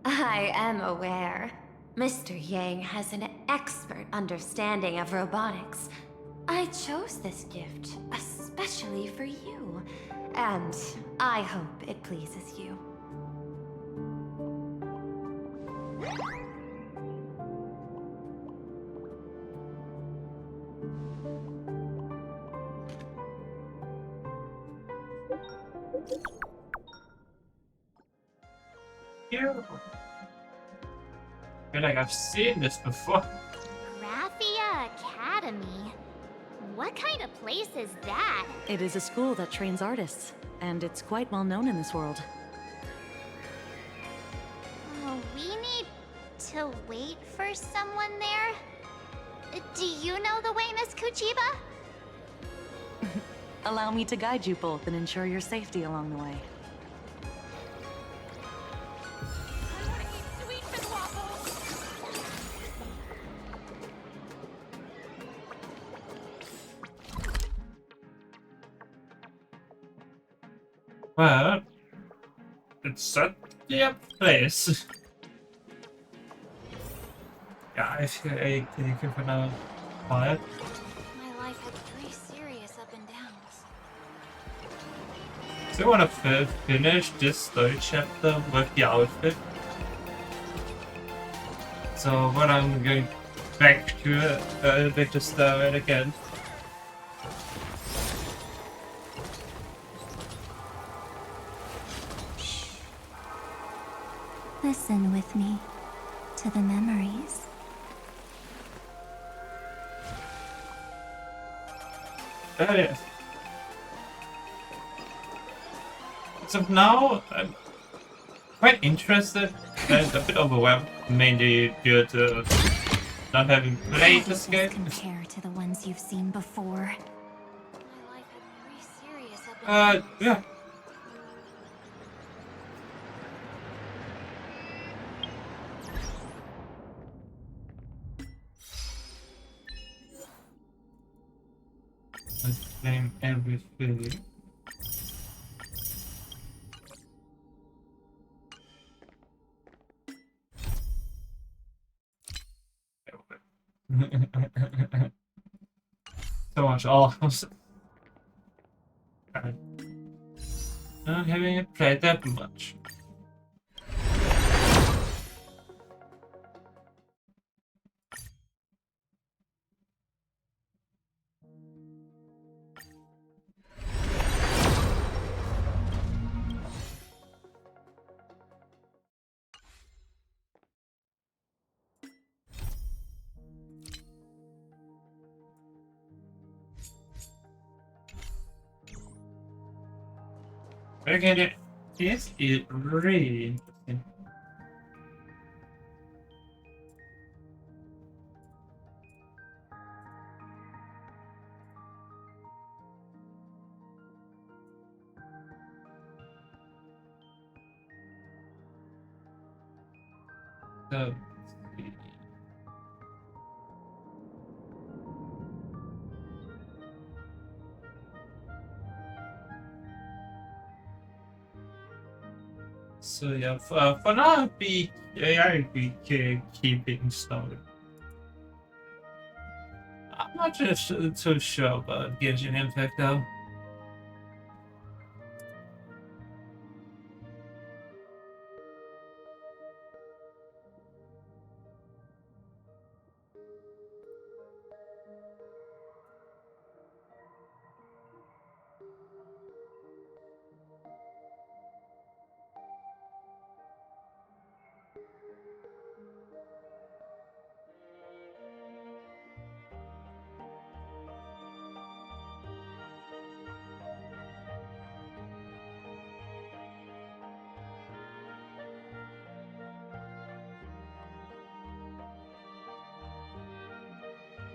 I am aware. Mr. Yang has an expert understanding of robotics. I chose this gift especially for you, and I hope it pleases you. Beautiful. I feel like I've seen this before. Graphia Academy? What kind of place is that? It is a school that trains artists, and it's quite well known in this world. Oh, we need to wait for someone there? Do you know the way, Miss Kuchiba? Allow me to guide you both and ensure your safety along the way. Well, it's certainly a place. Ja, ich denke von einer Wahl. My life had three serious up and downs. So I want to finish this story chapter with the outfit. So when I'm going back to it, I'll be to start again. Listen with me to the memories. Oh yeah. As of now, I'm quite interested and a bit overwhelmed, mainly due to not having played this game. Compare to the ones you've seen before. Yeah. Let's claim everything. So much almost. Not having played that much. But again, this is really interesting. So, so yeah, for now, I'll be keeping slowly. I'm not just too sure about Genshin Impact though.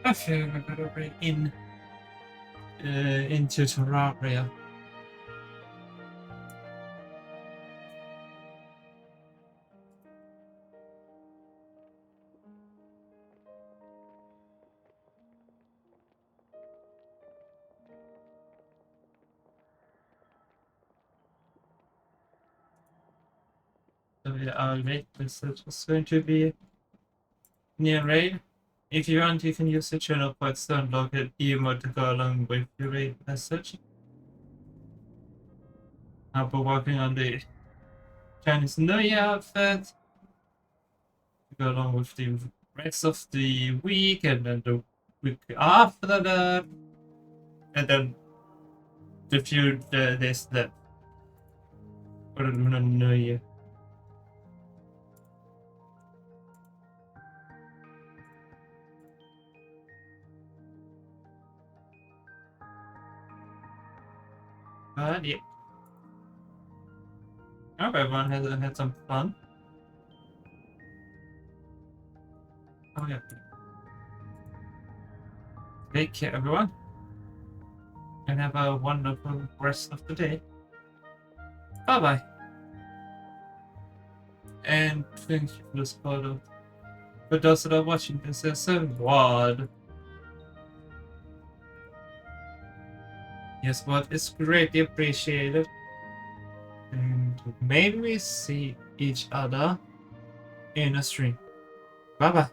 I feel I gotta bring in into Terraria. So yeah, our raid message is going to be near raid. If you want, you can use the channel points to unlock an emote to go along with your raid message. I'll be working on the Chinese New Year outfit to go along with the rest of the week, and then the week after that, and then the few days left for the New Year. Yeah. I hope everyone has had some fun. Oh yeah. Take care, everyone, and have a wonderful rest of the day. Bye bye. And thank you for this photo. For those that are watching this as a VOD. Yes, what is greatly appreciated. And maybe we see each other in a stream. Bye bye.